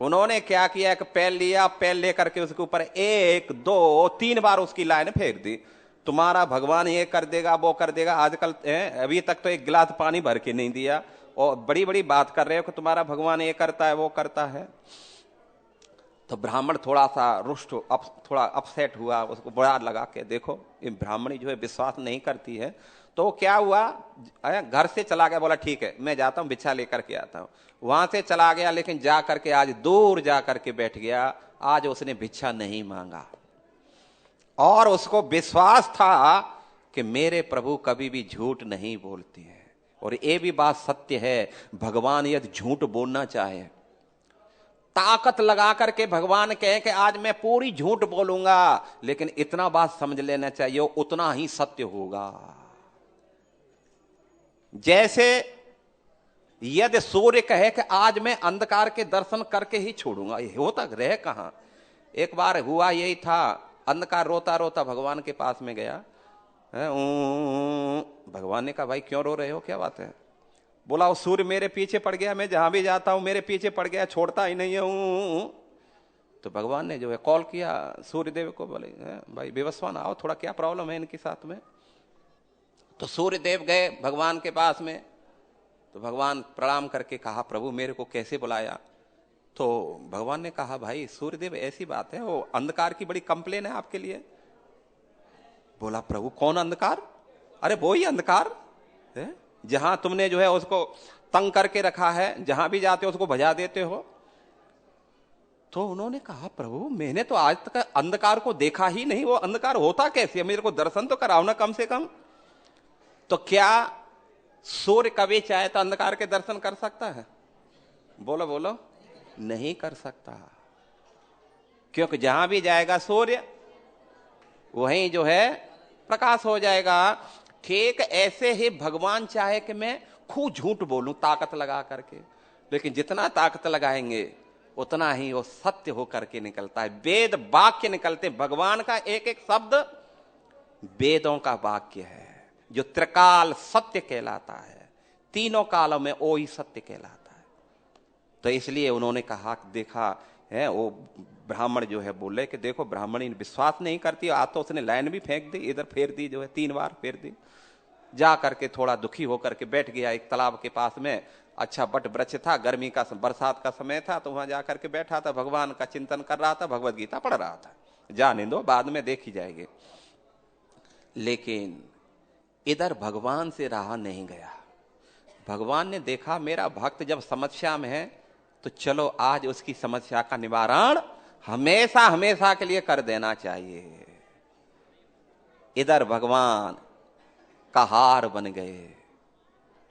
उन्होंने क्या किया, एक पेन लिया, पेन लेकर के उसके ऊपर 1, 2, 3 बार उसकी लाइन फेर दी। तुम्हारा भगवान ये कर देगा वो कर देगा, आजकल अभी तक तो एक गिलास पानी भर के नहीं दिया और बड़ी बड़ी बात कर रहे हो कि तुम्हारा भगवान ये करता है वो करता है। तो ब्राह्मण थोड़ा सा रुष्ट, थोड़ा अपसेट हुआ, उसको बुरा लगा के देखो ये ब्राह्मणी जो है विश्वास नहीं करती है। तो क्या हुआ, घर से चला गया, बोला ठीक है मैं जाता हूं, भिक्षा लेकर के आता हूं। वहां से चला गया, लेकिन जा करके आज दूर जा करके बैठ गया। आज उसने भिक्षा नहीं मांगा और उसको विश्वास था कि मेरे प्रभु कभी भी झूठ नहीं बोलते हैं। और ये भी बात सत्य है, भगवान यदि झूठ बोलना चाहे, ताकत लगा करके भगवान कहे कि आज मैं पूरी झूठ बोलूंगा, लेकिन इतना बात समझ लेना चाहिए उतना ही सत्य होगा। जैसे यदि सूर्य कहे कि आज मैं अंधकार के दर्शन करके ही छोड़ूंगा, ये होता रहे कहां। एक बार हुआ यही था, अंधकार रोता रोता भगवान के पास में गया। भगवान ने कहा भाई क्यों रो रहे हो, क्या बात है। बोला वो सूर्य मेरे पीछे पड़ गया, मैं जहां भी जाता हूं मेरे पीछे पड़ गया, छोड़ता ही नहीं है। तो भगवान ने जो है कॉल किया सूर्यदेव को, बोले भाई विवस्वान आओ, थोड़ा क्या प्रॉब्लम है इनके साथ में। तो सूर्यदेव गए भगवान के पास में। तो भगवान प्रणाम करके कहा प्रभु मेरे को कैसे बुलाया। तो भगवान ने कहा भाई सूर्यदेव ऐसी बात है, वो अंधकार की बड़ी कंप्लेन है आपके लिए। बोला प्रभु कौन अंधकार। अरे वो ही अंधकार है जहां तुमने जो है उसको तंग करके रखा है, जहां भी जाते हो उसको भजा देते हो। तो उन्होंने कहा प्रभु मैंने तो आज तक अंधकार को देखा ही नहीं, वो अंधकार होता कैसे, मेरे को दर्शन तो कराओ ना कम से कम। तो क्या सूर्य कभी चाहे तो अंधकार के दर्शन कर सकता है, बोलो बोलो, नहीं कर सकता। क्योंकि जहां भी जाएगा सूर्य वहीं जो है प्रकाश हो जाएगा। ठीक ऐसे ही भगवान चाहे कि मैं खूब झूठ बोलूं ताकत लगा करके, लेकिन जितना ताकत लगाएंगे उतना ही वो सत्य होकर के निकलता है। वेद वाक्य निकलते, भगवान का एक एक शब्द वेदों का वाक्य है जो त्रिकाल सत्य कहलाता है, तीनों कालों में वो ही सत्य कहलाता है। तो इसलिए उन्होंने कहा देखा है, वो ब्राह्मण जो है बोले कि देखो ब्राह्मणी विश्वास नहीं करती, आज तो उसने लाइन भी फेंक दी, इधर फेर दी जो है 3 बार फेर दी। जा करके थोड़ा दुखी होकर के बैठ गया एक तालाब के पास में। अच्छा बट वृक्ष था, गर्मी का बरसात का समय था, तो वहां जाकर के बैठा था, भगवान का चिंतन कर रहा था, भगवत गीता पढ़ रहा था। जाने दो, बाद में देखी जाएगी। लेकिन इधर भगवान से रहा नहीं गया। भगवान ने देखा मेरा भक्त जब समस्या में है, तो चलो आज उसकी समस्या का निवारण हमेशा हमेशा के लिए कर देना चाहिए। इधर भगवान कहार बन गए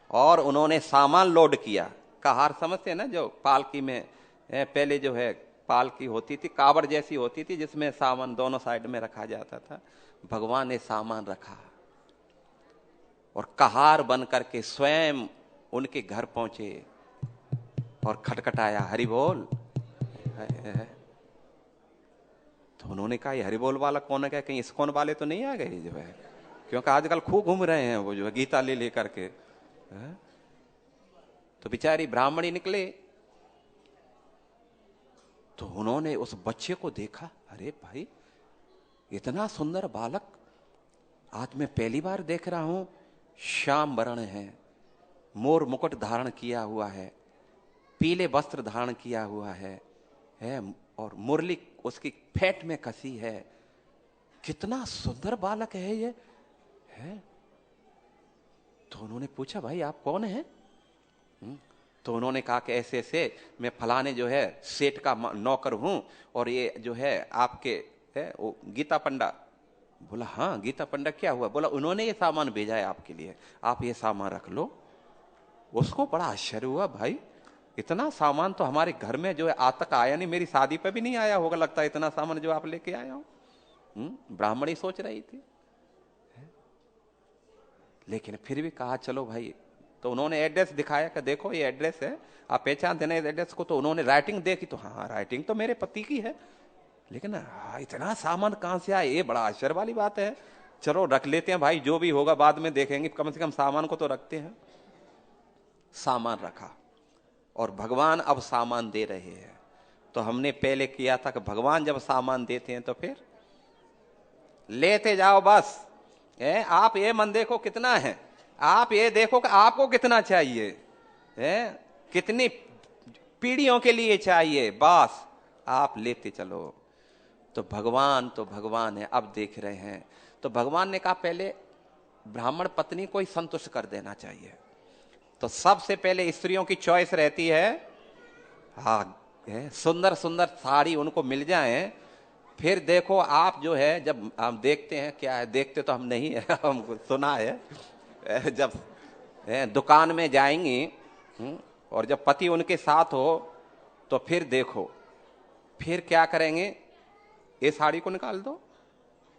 और उन्होंने सामान लोड किया। कहार समझते ना, जो पालकी में पहले जो है पालकी होती थी, कावड़ जैसी होती थी, जिसमें सामान दोनों साइड में रखा जाता था। भगवान ने सामान रखा और कहार बन करके स्वयं उनके घर पहुंचे और खटखटाया, हरि बोल। तो उन्होंने कहा ये हरि बोल वाला कौन है? क्या कहीं इस्कॉन वाले तो नहीं आ गए जो है? क्योंकि आजकल खूब घूम रहे हैं वो जो है गीता ले लेकर के। तो बेचारी ब्राह्मणी निकले, तो उन्होंने उस बच्चे को देखा, अरे भाई इतना सुंदर बालक आज मैं पहली बार देख रहा हूं। श्याम वर्ण है, मोर मुकुट धारण किया हुआ है, पीले वस्त्र धारण किया हुआ है और मुरली उसकी फेंट में कसी है। कितना सुंदर बालक है ये है। तो उन्होंने पूछा भाई आप कौन हैं? तो उन्होंने कहा कि ऐसे ऐसे मैं फलाने जो है सेठ का नौकर हूं और ये जो है आपके है वो गीता पंडा। बोला हाँ गीता पंडा क्या हुआ? बोला उन्होंने ये सामान भेजा है आपके लिए, आप ये सामान रख लो। उसको बड़ा आश्चर्य हुआ, भाई इतना सामान तो हमारे घर में जो है आज तक आया नहीं, मेरी शादी पे भी नहीं आया होगा लगता है इतना सामान जो आप लेके आया हो। ब्राह्मणी सोच रही थी, लेकिन फिर भी कहा चलो भाई। तो उन्होंने एड्रेस दिखाया कि देखो ये एड्रेस है, आप पहचान देना इस एड्रेस को। तो उन्होंने राइटिंग देखी, तो हाँ राइटिंग तो मेरे पति की है, लेकिन इतना सामान कहां से आया? ये बड़ा आश्चर्य वाली बात है। चलो रख लेते हैं भाई, जो भी होगा बाद में देखेंगे, कम से कम सामान को तो रखते हैं। सामान रखा और भगवान अब सामान दे रहे हैं। तो हमने पहले किया था कि भगवान जब सामान देते हैं तो फिर लेते जाओ बस। आप ये मन देखो कितना है, आप ये देखो कि आपको कितना चाहिए, कितनी पीढ़ियों के लिए चाहिए, बस आप लेते चलो। तो भगवान है, अब देख रहे हैं। तो भगवान ने कहा पहले ब्राह्मण पत्नी को ही संतुष्ट कर देना चाहिए। तो सबसे पहले स्त्रियों की चॉइस रहती है, हाँ सुंदर सुंदर साड़ी उनको मिल जाए। फिर देखो आप जो है, जब हम देखते हैं, क्या है देखते तो हम नहीं है, हमको सुना है, जब दुकान में जाएंगी और जब पति उनके साथ हो तो फिर देखो फिर क्या करेंगे, इस साड़ी को निकाल दो,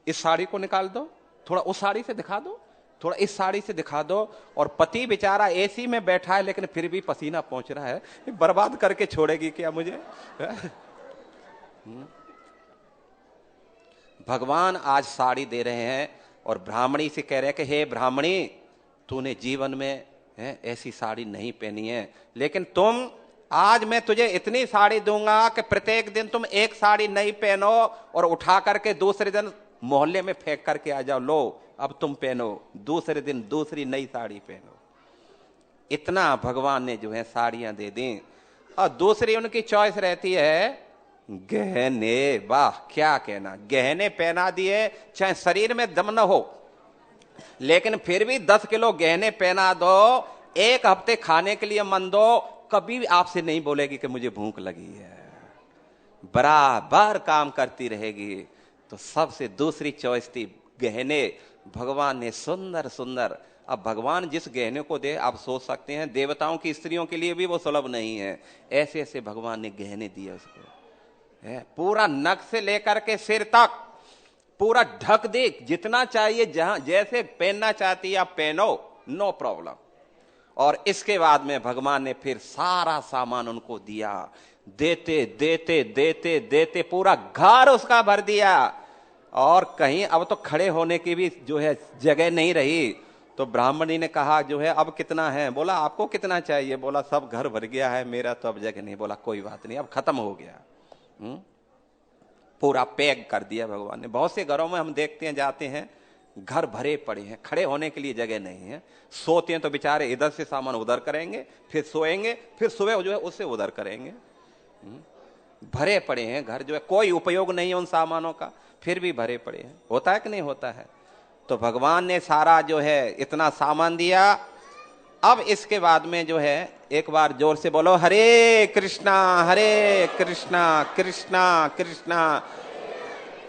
इस साड़ी को निकाल दो, थोड़ा उस साड़ी से दिखा दो, थोड़ा इस साड़ी से दिखा दो। और पति बेचारा एसी में बैठा है लेकिन फिर भी पसीना पहुंच रहा है, बर्बाद करके छोड़ेगी क्या मुझे? भगवान आज साड़ी दे रहे हैं और ब्राह्मणी से कह रहे हैं कि हे ब्राह्मणी, तूने जीवन में ऐसी साड़ी नहीं पहनी है, लेकिन तुम आज मैं तुझे इतनी साड़ी दूंगा कि प्रत्येक दिन तुम एक साड़ी नहीं पहनो और उठा करके दूसरे दिन मोहल्ले में फेंक करके आ जाओ, लो अब तुम पहनो, दूसरे दिन दूसरी नई साड़ी पहनो। इतना भगवान ने जो है साड़ियां दे दी। और दूसरी उनकी चॉइस रहती है गहने। वाह क्या कहना, गहने पहना दिए, चाहे शरीर में दम न हो, लेकिन फिर भी 10 किलो गहने पहना दो, एक हफ्ते खाने के लिए मन दो, कभी भी आपसे नहीं बोलेगी कि मुझे भूख लगी है, बराबर काम करती रहेगी। तो सबसे दूसरी चॉइस थी गहने। भगवान ने सुंदर सुंदर, अब भगवान जिस गहने को दे आप सोच सकते हैं देवताओं की स्त्रियों के लिए भी वो सुलभ नहीं है। ऐसे ऐसे भगवान ने गहने दिए उसको, पूरा नख से लेकर के सिर तक पूरा ढक दे, जितना चाहिए जहां जैसे पहनना चाहती है आप पहनो, नो प्रॉब्लम। और इसके बाद में भगवान ने फिर सारा सामान उनको दिया, देते देते देते देते पूरा घर उसका भर दिया। और कहीं अब तो खड़े होने की भी जो है जगह नहीं रही। तो ब्राह्मणी ने कहा जो है अब कितना है? बोला आपको कितना चाहिए? बोला सब घर भर गया है, मेरा तो अब जगह नहीं। बोला कोई बात नहीं, अब खत्म हो गया। पूरा पैक कर दिया भगवान ने। बहुत से घरों में हम देखते हैं, जाते हैं घर भरे पड़े हैं, खड़े होने के लिए जगह नहीं है। सोते हैं तो बेचारे इधर से सामान उधर करेंगे, फिर सोएंगे, फिर सुबह जो है उससे उधर करेंगे। भरे पड़े हैं घर, जो है कोई उपयोग नहीं है उन सामानों का, फिर भी भरे पड़े हैं। होता है कि नहीं होता है? तो भगवान ने सारा जो है इतना सामान दिया। अब इसके बाद में जो है एक बार जोर से बोलो, हरे कृष्णा कृष्णा कृष्णा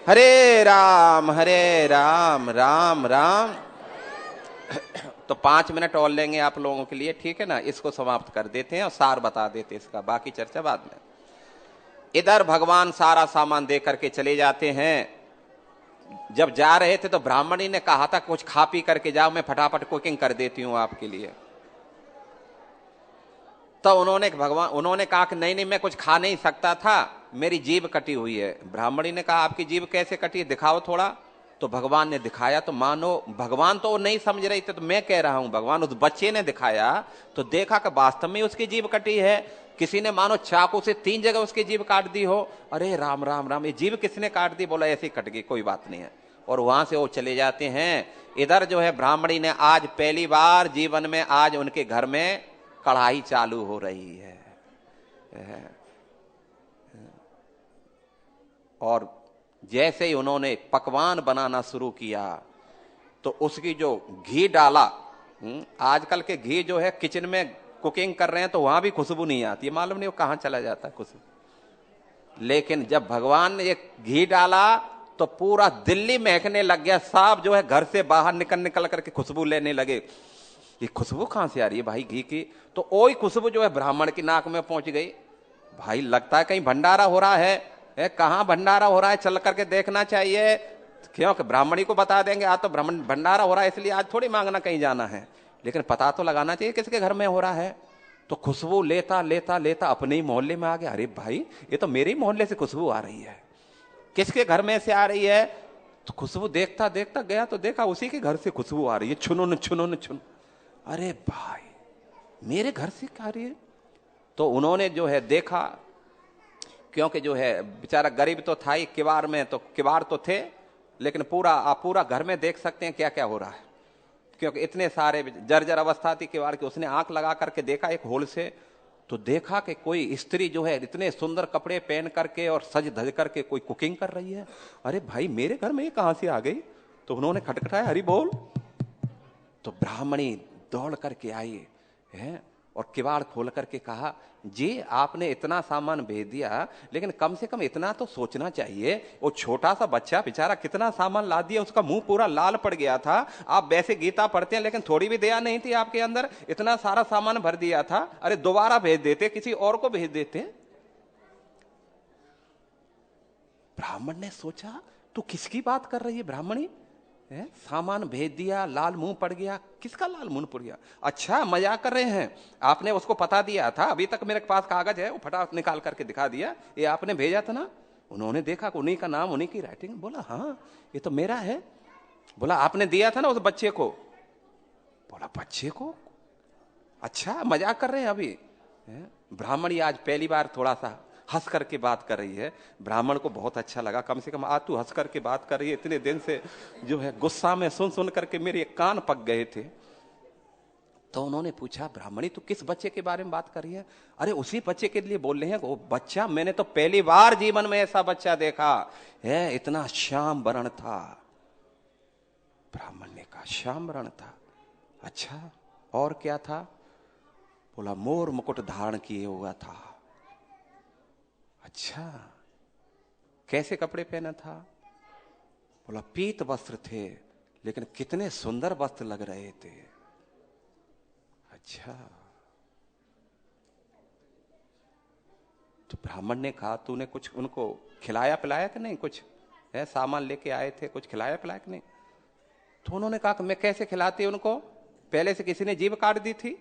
हरे राम राम राम। तो 5 मिनट और लेंगे आप लोगों के लिए, ठीक है ना? इसको समाप्त कर देते हैं और सार बता देते हैं इसका, बाकी चर्चा बाद में। इधर भगवान सारा सामान दे करके चले जाते हैं। जब जा रहे थे तो ब्राह्मणी ने कहा था कुछ खा पी करके जाओ, मैं फटाफट कुकिंग कर देती हूं आपके लिए। तो उन्होंने कहा कि नहीं मैं कुछ खा नहीं सकता था, मेरी जीभ कटी हुई है। ब्राह्मणी ने कहा आपकी जीभ कैसे कटी है, दिखाओ थोड़ा। तो भगवान ने दिखाया, तो मानो भगवान तो वो नहीं समझ रही थी, तो मैं कह रहा हूं भगवान उस बच्चे ने दिखाया तो देखा कि वास्तव में उसकी जीभ कटी है। किसी ने मानो चाकू से 3 जगह उसकी जीभ काट दी हो। अरे राम राम राम, ये जीभ किसने काट दी? बोला ऐसे ही कट गई, कोई बात नहीं है। और वहां से वो चले जाते हैं। इधर जो है ब्राह्मणी ने आज पहली बार जीवन में आज उनके घर में कढ़ाई चालू हो रही है। और जैसे ही उन्होंने पकवान बनाना शुरू किया तो उसकी जो घी डाला, आजकल के घी जो है किचन में कुकिंग कर रहे हैं तो वहां भी खुशबू नहीं आती, मालूम नहीं वो कहां चला जाता है खुशबू। लेकिन जब भगवान ने ये घी डाला तो पूरा दिल्ली महकने लग गया। सब जो है घर से बाहर निकल करके खुशबू लेने लगे। ये खुशबू कहां से आ रही है भाई घी की? तो वही खुशबू जो है ब्राह्मण की नाक में पहुंच गई। भाई लगता है कहीं भंडारा हो रहा है। कहां भंडारा हो रहा है, चल करके देखना चाहिए। क्योंकि ब्राह्मणी को बता देंगे आज तो ब्राह्मण भंडारा हो रहा है, इसलिए आज थोड़ी मांगना कहीं जाना है, लेकिन पता तो लगाना चाहिए किसके घर में हो रहा है। तो खुशबू लेता लेता लेता अपने ही मोहल्ले में आ गया। अरे भाई ये तो मेरे ही मोहल्ले से खुशबू आ रही है, किसके घर में से आ रही है? तो खुशबू देखता देखता गया तो देखा उसी के घर से खुशबू आ रही है, छुनुन छुनुन छुन। अरे भाई मेरे घर से क्या आ रही है? तो उन्होंने जो है देखा, क्योंकि जो है बेचारा गरीब तो था ही, किवाड़ में तो किवाड़ तो थे, लेकिन आप पूरा घर में देख सकते हैं क्या क्या हो रहा है, क्योंकि इतने सारे जर्जर अवस्था थी किवाड़ की। उसने आंख लगा करके देखा एक होल से, तो देखा कि कोई स्त्री जो है इतने सुंदर कपड़े पहन करके और सज धज करके कोई कुकिंग कर रही है। अरे भाई मेरे घर में ये कहां से आ गई? तो उन्होंने खटखटाया, हरी बोल। तो ब्राह्मणी दौड़ करके आई है और किवाड़ खोल करके कहा, जी आपने इतना सामान भेज दिया, लेकिन कम से कम इतना तो सोचना चाहिए। वो छोटा सा बच्चा बेचारा कितना सामान ला दिया, उसका मुंह पूरा लाल पड़ गया था। आप वैसे गीता पढ़ते हैं, लेकिन थोड़ी भी दया नहीं थी आपके अंदर, इतना सारा सामान भर दिया था। अरे दोबारा भेज देते, किसी और को भेज देते। ब्राह्मण ने सोचा तू किसकी बात कर रही है ब्राह्मणी? सामान भेज दिया, लाल मुंह पड़ गया। किसका लाल मुंह पड़ गया? अच्छा मजाक कर रहे हैं, आपने उसको पता दिया था? अभी तक मेरे पास कागज है, वो फटाफट निकाल करके दिखा दिया, ये आपने भेजा था ना। उन्होंने देखा उन्हीं का नाम, उन्हीं की राइटिंग। बोला हाँ ये तो मेरा है। बोला आपने दिया था ना उस बच्चे को? बोला बच्चे को? अच्छा मजाक कर रहे हैं अभी? ब्राह्मणी आज पहली बार थोड़ा सा हंस करके बात कर रही है। ब्राह्मण को बहुत अच्छा लगा, कम से कम आज तू हंस करके बात कर रही है, इतने दिन से जो है गुस्सा में सुन सुन करके मेरे कान पक गए थे। तो उन्होंने पूछा, ब्राह्मणी तू किस बच्चे के बारे में बात कर रही है? अरे उसी बच्चे के लिए बोल रहे हैं। वो बच्चा मैंने तो पहली बार जीवन में ऐसा बच्चा देखा है, इतना श्याम वर्ण था। ब्राह्मण ने कहा श्याम वर्ण था? अच्छा और क्या था? बोला मोर मुकुट धारण किए हुआ था। अच्छा कैसे कपड़े पहना था? बोला पीत वस्त्र थे, लेकिन कितने सुंदर वस्त्र लग रहे थे। अच्छा। तो ब्राह्मण ने कहा तूने कुछ उनको खिलाया पिलाया कि नहीं? कुछ है सामान लेके आए थे, कुछ खिलाया पिलाया कि नहीं? तो उन्होंने कहा कि मैं कैसे खिलाती उनको, पहले से किसी ने जीभ काट दी थी।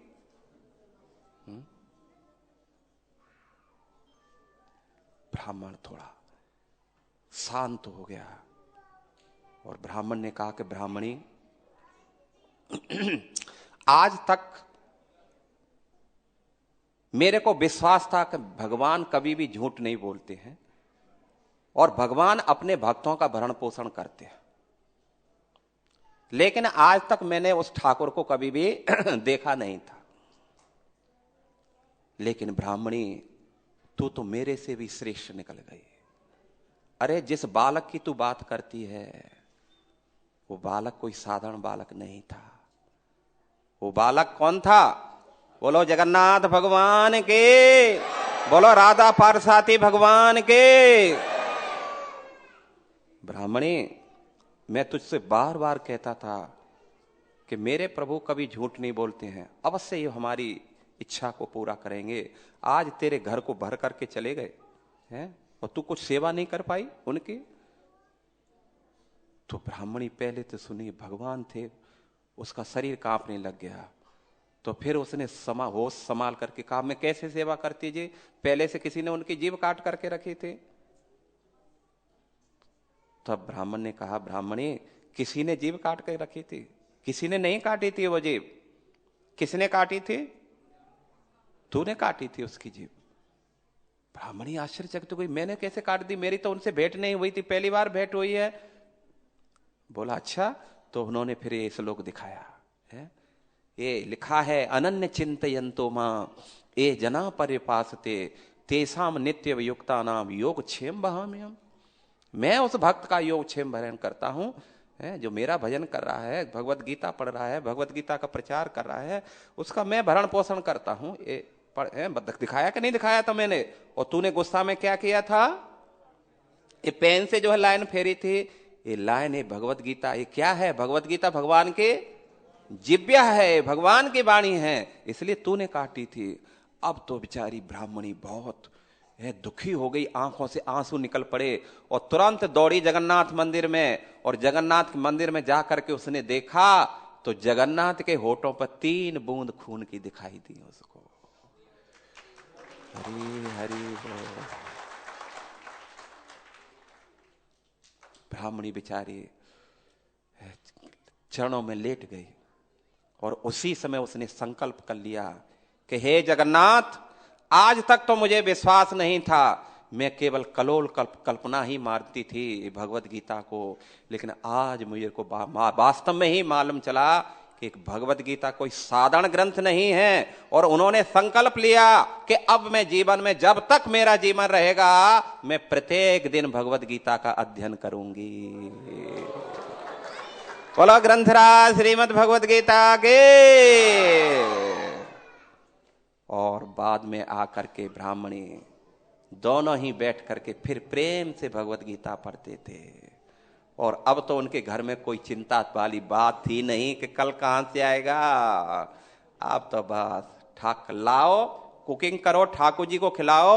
ब्राह्मण थोड़ा शांत हो गया और ब्राह्मण ने कहा कि ब्राह्मणी आज तक मेरे को विश्वास था कि भगवान कभी भी झूठ नहीं बोलते हैं और भगवान अपने भक्तों का भरण पोषण करते हैं। लेकिन आज तक मैंने उस ठाकुर को कभी भी देखा नहीं था। लेकिन ब्राह्मणी, तू तो मेरे से भी श्रेष्ठ निकल गई। अरे जिस बालक की तू बात करती है, वो बालक कोई साधारण बालक नहीं था। वो बालक कौन था? बोलो जगन्नाथ भगवान के, बोलो राधा पारसाती भगवान के। ब्राह्मणी, मैं तुझसे बार बार कहता था कि मेरे प्रभु कभी झूठ नहीं बोलते हैं, अवश्य ये हमारी इच्छा को पूरा करेंगे। आज तेरे घर को भर करके चले गए हैं और तू कुछ सेवा नहीं कर पाई उनकी। तो ब्राह्मणी पहले तो सुनी, भगवान थे, उसका शरीर कांपने लग गया। तो फिर उसने होश संभाल करके कहा, मैं कैसे सेवा करती जी? पहले से किसी ने उनकी जीभ काट करके रखी थी। तब ब्राह्मण ने कहा, ब्राह्मणी, किसी ने जीभ काट के रखी थी? किसी ने नहीं काटी थी वो जीभ। किसने काटी थी? तूने काटी थी उसकी जीभ। ब्राह्मणी आश्चर्यचकित हो गई, मैंने कैसे काट दी? मेरी तो उनसे भेंट नहीं हुई थी, पहली बार भेंट हुई है। बोला अच्छा। तो उन्होंने फिर ये श्लोक दिखाया है। ये लिखा है, अनन्य चिंतयन्तो मां ये जना परिपासते तेसाम नित्य युक्ता नाम योग क्षेम बहाम्यहम्। मैं उस भक्त का योग क्षेम भरण करता हूं, जो मेरा भजन कर रहा है, भगवत गीता पढ़ रहा है, भगवत गीता का प्रचार कर रहा है, उसका मैं भरण पोषण करता हूं। ये दिखाया कि नहीं दिखाया था मैंने? और तूने गुस्सा में क्या किया था? ये पेन से जो है लाइन फेरी थी। ये लाइन है भगवत गीता। ये क्या है? भगवत गीता भगवान के जिव्या है, भगवान की वाणी है, इसलिए तूने काटी थी। अब तो बेचारी ब्राह्मणी बहुत दुखी हो गई, आंखों से आंसू निकल पड़े और तुरंत दौड़ी जगन्नाथ मंदिर में। और जगन्नाथ मंदिर में जाकर के उसने देखा तो जगन्नाथ के होठों पर 3 बूंद खून की दिखाई दी उसको। हरि हरि बोल। ब्राह्मणी बेचारी चरणों में लेट गई और उसी समय उसने संकल्प कर लिया कि हे जगन्नाथ, आज तक तो मुझे विश्वास नहीं था, मैं केवल कलोल कल्पना ही मारती थी भगवत गीता को, लेकिन आज मुझे को वास्तव में ही मालूम चला कि भगवत गीता कोई साधारण ग्रंथ नहीं है। और उन्होंने संकल्प लिया कि अब मैं जीवन में, जब तक मेरा जीवन रहेगा, मैं प्रत्येक दिन भगवत गीता का अध्ययन करूंगी। बोलो ग्रंथराज श्रीमद् भगवत गीता के। और बाद में आकर के ब्राह्मणी दोनों ही बैठ करके फिर प्रेम से भगवत गीता पढ़ते थे। और अब तो उनके घर में कोई चिंता वाली बात थी नहीं कि कल कहां से आएगा। अब तो बस लाओ, कुकिंग करो, ठाकुर जी को खिलाओ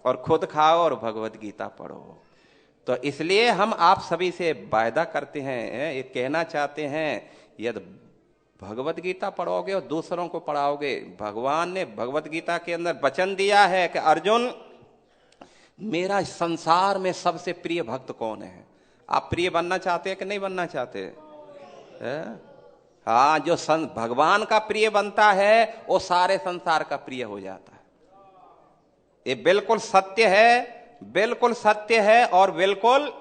और खुद खाओ और भगवत गीता पढ़ो। तो इसलिए हम आप सभी से वायदा करते हैं, ये कहना चाहते हैं, यदि भगवत गीता पढ़ोगे और दूसरों को पढ़ाओगे, भगवान ने भगवत गीता के अंदर वचन दिया है कि अर्जुन, मेरा संसार में सबसे प्रिय भक्त कौन है? आप प्रिय बनना चाहते हैं कि नहीं बनना चाहते? हाँ, जो भगवान का प्रिय बनता है वो सारे संसार का प्रिय हो जाता है। ये बिल्कुल सत्य है, बिल्कुल सत्य है और बिल्कुल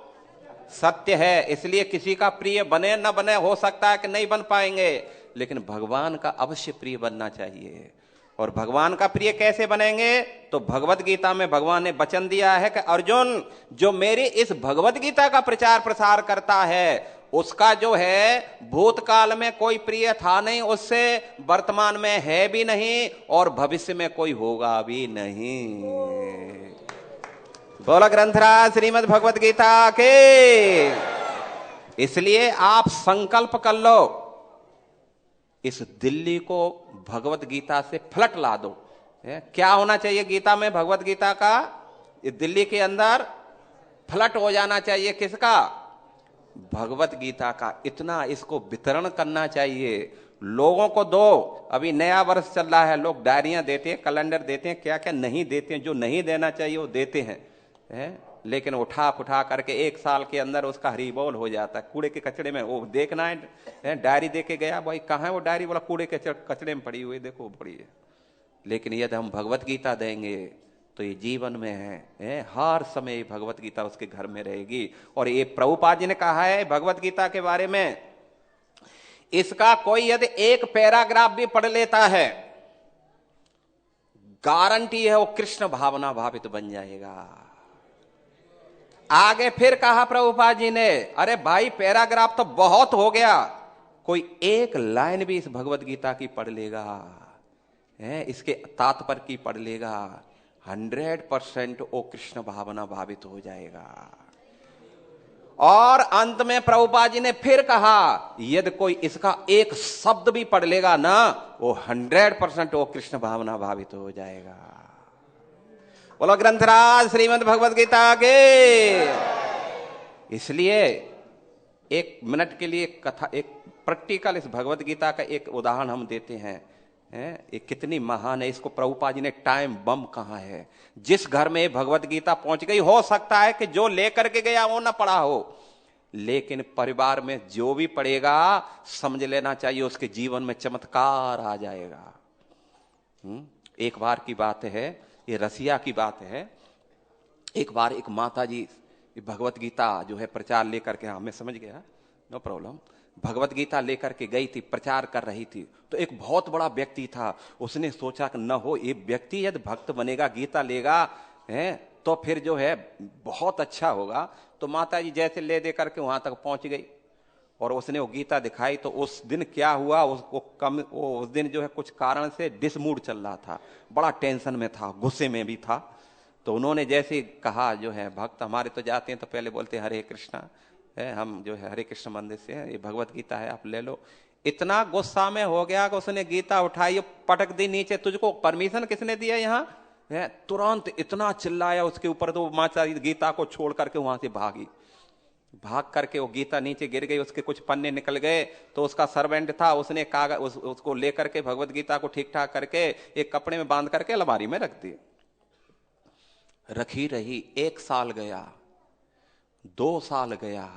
सत्य है। इसलिए किसी का प्रिय बने न बने, हो सकता है कि नहीं बन पाएंगे, लेकिन भगवान का अवश्य प्रिय बनना चाहिए। और भगवान का प्रिय कैसे बनेंगे? तो भगवत गीता में भगवान ने वचन दिया है कि अर्जुन, जो मेरी इस भगवत गीता का प्रचार प्रसार करता है, उसका जो है भूतकाल में कोई प्रिय था नहीं, उससे वर्तमान में है भी नहीं और भविष्य में कोई होगा भी नहीं। बोलो ग्रंथराज श्रीमद् भगवत गीता के। इसलिए आप संकल्प कर लो, इस दिल्ली को भगवत गीता से फ्लट ला दो। क्या होना चाहिए गीता में? भगवत गीता का इस दिल्ली के अंदर फ्लट हो जाना चाहिए। किसका? भगवत गीता का। इतना इसको वितरण करना चाहिए, लोगों को दो। अभी नया वर्ष चल रहा है, लोग डायरियां देते हैं, कैलेंडर देते हैं, क्या क्या नहीं देते हैं। जो नहीं देना चाहिए वो देते हैं, लेकिन उठा करके 1 साल के अंदर उसका हरिबोल हो जाता है। कूड़े के कचड़े में वो देखना है, डायरी दे के गया, भाई कहाँ है वो डायरी? बोला कूड़े के कचड़े में पड़ी हुई, देखो पड़ी है। लेकिन यदि हम भगवत गीता देंगे तो ये जीवन में है, हर समय भगवत गीता उसके घर में रहेगी। और ये प्रभुपाद जी ने कहा है भगवत गीता के बारे में इसका कोई यदि एक पैराग्राफ भी पढ़ लेता है, गारंटी है वो कृष्ण भावना भावित बन जाएगा। आगे फिर कहा प्रभुपाद जी ने, अरे भाई पैराग्राफ तो बहुत हो गया, कोई एक लाइन भी इस भगवत गीता की पढ़ लेगा, इसके तात्पर्य की पढ़ लेगा, 100% वो कृष्ण भावना भावित हो जाएगा। और अंत में प्रभुपाद जी ने फिर कहा, यदि कोई इसका एक शब्द भी पढ़ लेगा ना, वो 100% वो कृष्ण भावना भावित हो जाएगा। बोलो ग्रंथराज श्रीमद् भगवद गीता के। इसलिए एक मिनट के लिए कथा, एक प्रैक्टिकल इस भगवद गीता का एक उदाहरण हम देते हैं। ये कितनी महान है, इसको प्रभुपाद जी ने टाइम बम कहा है। जिस घर में भगवद गीता पहुंच गई, हो सकता है कि जो लेकर के गया वो ना पढ़ा हो, लेकिन परिवार में जो भी पढ़ेगा समझ लेना चाहिए उसके जीवन में चमत्कार आ जाएगा। एक बार की बात है, ये रसिया की बात है। एक बार एक माता जी भगवत गीता जो है प्रचार लेकर के, हाँ मैं समझ गया, नो प्रॉब्लम, भगवत गीता लेकर के गई थी, प्रचार कर रही थी। तो एक बहुत बड़ा व्यक्ति था, उसने सोचा कि न हो ये व्यक्ति यदि भक्त बनेगा, गीता लेगा तो फिर जो है बहुत अच्छा होगा। तो माता जी जैसे ले दे करके वहां तक पहुंच गई और उसने वो गीता दिखाई। तो उस दिन क्या हुआ, वो उस दिन जो है कुछ कारण से डिसमूड चल रहा था, बड़ा टेंशन में था, गुस्से में भी था। तो उन्होंने जैसे कहा, जो है भक्त हमारे तो जाते हैं तो पहले बोलते हैं हरे कृष्णा, हम जो है हरे कृष्ण मंदिर से हैं, ये भगवत गीता है आप ले लो। इतना गुस्सा में हो गया कि उसने गीता उठाई, पटक दी नीचे। तुझको परमिशन किसने दिया यहाँ? तुरंत इतना चिल्लाया उसके ऊपर, तो माता गीता को छोड़ करके वहां से भागी। भाग करके वो गीता नीचे गिर गई, उसके कुछ पन्ने निकल गए। तो उसका सर्वेंट था, उसने कागज उसको लेकर के भगवत गीता को ठीक ठाक करके एक कपड़े में बांध करके अलमारी में रख दी। रखी रही, 1 साल गया, 2 साल गया,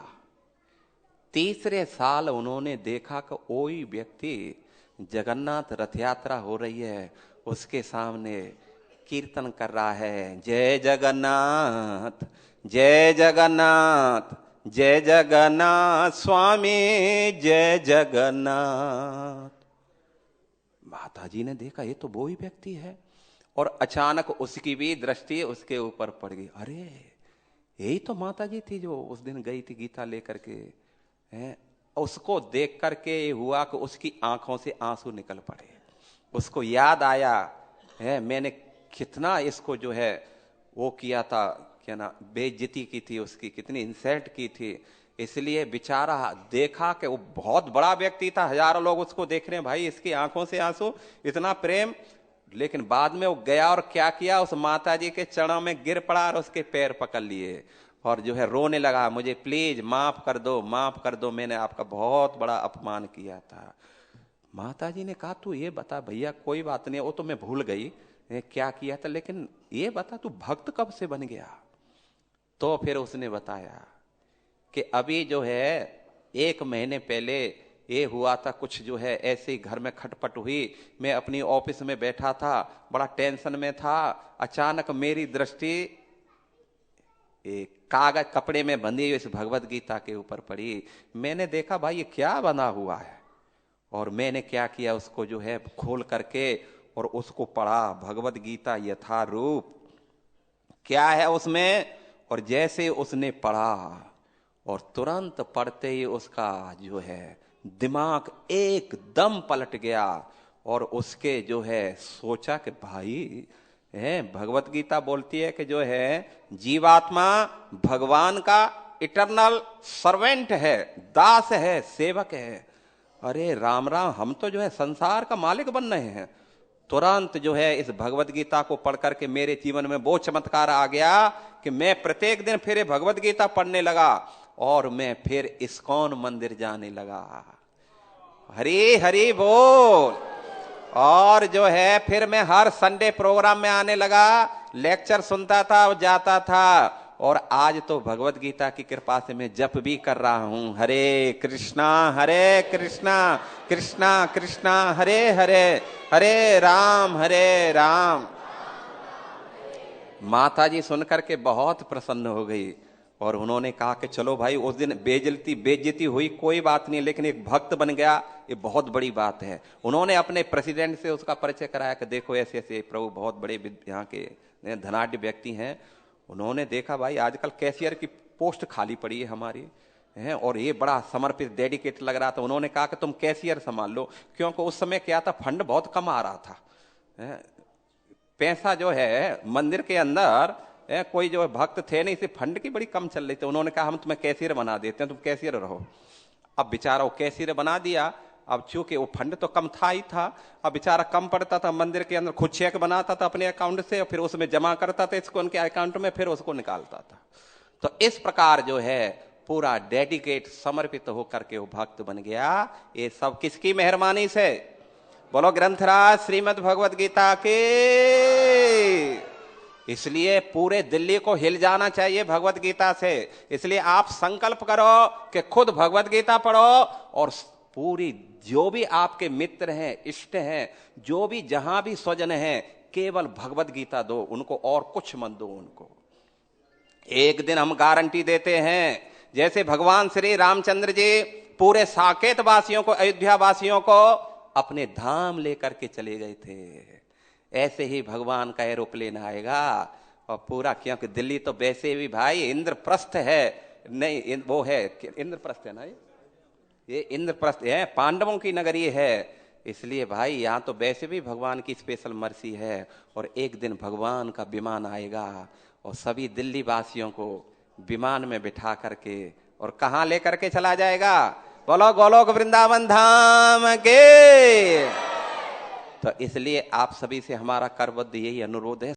तीसरे साल उन्होंने देखा कि कोई व्यक्ति जगन्नाथ रथ यात्रा हो रही है, उसके सामने कीर्तन कर रहा है, जय जगन्नाथ जय जगन्नाथ जय जगन्नाथ स्वामी जय जगन्नाथ। माता जी ने देखा ये तो वो ही व्यक्ति है, और अचानक उसकी भी दृष्टि उसके ऊपर पड़ गई। अरे यही तो माता जी थी जो उस दिन गई थी गीता लेकर के। उसको देख करके हुआ कि उसकी आंखों से आंसू निकल पड़े। उसको याद आया, मैंने कितना इसको जो है वो किया था, क्या ना, बेइज्जती की थी उसकी, कितनी इंसल्ट की थी। इसलिए बेचारा देखा कि वो बहुत बड़ा व्यक्ति था, हजारों लोग उसको देख रहे हैं, भाई इसकी आंखों से आंसू, इतना प्रेम। लेकिन बाद में वो गया और क्या किया, उस माता जी के चरणों में गिर पड़ा और उसके पैर पकड़ लिए और जो है रोने लगा, मुझे प्लीज माफ कर दो, माफ कर दो, मैंने आपका बहुत बड़ा अपमान किया था। माता जी ने कहा तू ये बता भैया, कोई बात नहीं, वो तो मैं भूल गई क्या किया था, लेकिन ये बता तू भक्त कब से बन गया? तो फिर उसने बताया कि अभी जो है 1 महीने पहले ये हुआ था, कुछ जो है ऐसे ही घर में खटपट हुई, मैं अपनी ऑफिस में बैठा था, बड़ा टेंशन में था, अचानक मेरी दृष्टि एक कागज कपड़े में बंधी हुई इस भगवत गीता के ऊपर पड़ी। मैंने देखा भाई ये क्या बना हुआ है, और मैंने क्या किया, उसको जो है खोल करके और उसको पढ़ा, भगवत गीता यथारूप क्या है उसमें। और जैसे उसने पढ़ा और तुरंत पढ़ते ही उसका जो है दिमाग एकदम पलट गया, और उसके जो है सोचा कि भाई भगवत गीता बोलती है कि जो है जीवात्मा भगवान का इटरनल सर्वेंट है, दास है, सेवक है। अरे राम राम, हम तो जो है संसार का मालिक बन रहे हैं। तुरंत जो है इस भगवत गीता को पढ़ करके मेरे जीवन में वो चमत्कार आ गया कि मैं प्रत्येक दिन फिर भगवत गीता पढ़ने लगा, और मैं फिर इस्कॉन मंदिर जाने लगा। हरी हरी बोल। और जो है फिर मैं हर संडे प्रोग्राम में आने लगा, लेक्चर सुनता था और जाता था। और आज तो भगवत गीता की कृपा से मैं जप भी कर रहा हूं, हरे कृष्णा कृष्णा कृष्णा हरे हरे, हरे राम। माता जी सुनकर के बहुत प्रसन्न हो गई और उन्होंने कहा कि चलो भाई, उस दिन बेइज्जती हुई कोई बात नहीं, लेकिन एक भक्त बन गया, ये बहुत बड़ी बात है। उन्होंने अपने प्रेसिडेंट से उसका परिचय कराया कि देखो ऐसे ऐसे प्रभु बहुत बड़े यहाँ के धनाढ्य व्यक्ति हैं। उन्होंने देखा भाई आजकल कैशियर की पोस्ट खाली पड़ी है हमारी है, और ये बड़ा समर्पित डेडिकेट लग रहा था। उन्होंने कहा कि तुम कैशियर संभाल लो, क्योंकि उस समय क्या था, फंड बहुत कम आ रहा था। पैसा जो है मंदिर के अंदर कोई जो भक्त थे नहीं, इसे फंड की बड़ी कम चल रही थी। उन्होंने कहा हम तुम्हें कैशियर बना देते हैं, तुम कैशियर रहो। अब बेचारा वो कैशियर बना दिया। अब चूंकि वो फंड तो कम था ही था, अब बेचारा कम पड़ता था, मंदिर के अंदर खुद चेक बनाता था अपने अकाउंट से, और फिर उसमें जमा करता था इसको उनके अकाउंट में, फिर उसको निकालता था। तो इस प्रकार जो है पूरा डेडिकेट समर्पित होकर के वो भक्त बन गया। ये सब किसकी मेहरबानी से? बोलो ग्रंथराज श्रीमद् भगवत गीता के। इसलिए पूरे दिल्ली को हिल जाना चाहिए भगवत गीता से। इसलिए आप संकल्प करो कि खुद भगवत गीता पढ़ो, और पूरी जो भी आपके मित्र हैं, इष्ट हैं, जो भी जहां भी स्वजन हैं, केवल भगवत गीता दो उनको, और कुछ मत दो उनको। एक दिन हम गारंटी देते हैं, जैसे भगवान श्री रामचंद्र जी पूरे साकेत वासियों को, अयोध्या वासियों को अपने धाम लेकर के चले गए थे, ऐसे ही भगवान का एरोप्लेन आएगा और पूरा, क्योंकि दिल्ली तो वैसे भी भाई इंद्रप्रस्थ है, नहीं वो है इंद्रप्रस्थ है ना, ये इंद्रप्रस्थ है, पांडवों की नगरी है। इसलिए भाई यहाँ तो वैसे भी भगवान की स्पेशल मर्सी है, और एक दिन भगवान का विमान आएगा और सभी दिल्ली वासियों को विमान में बिठा करके और कहाँ लेकर के चला जाएगा? बोलो गोलोक वृंदावन धाम के। तो इसलिए आप सभी से हमारा करबद्ध यही अनुरोध है,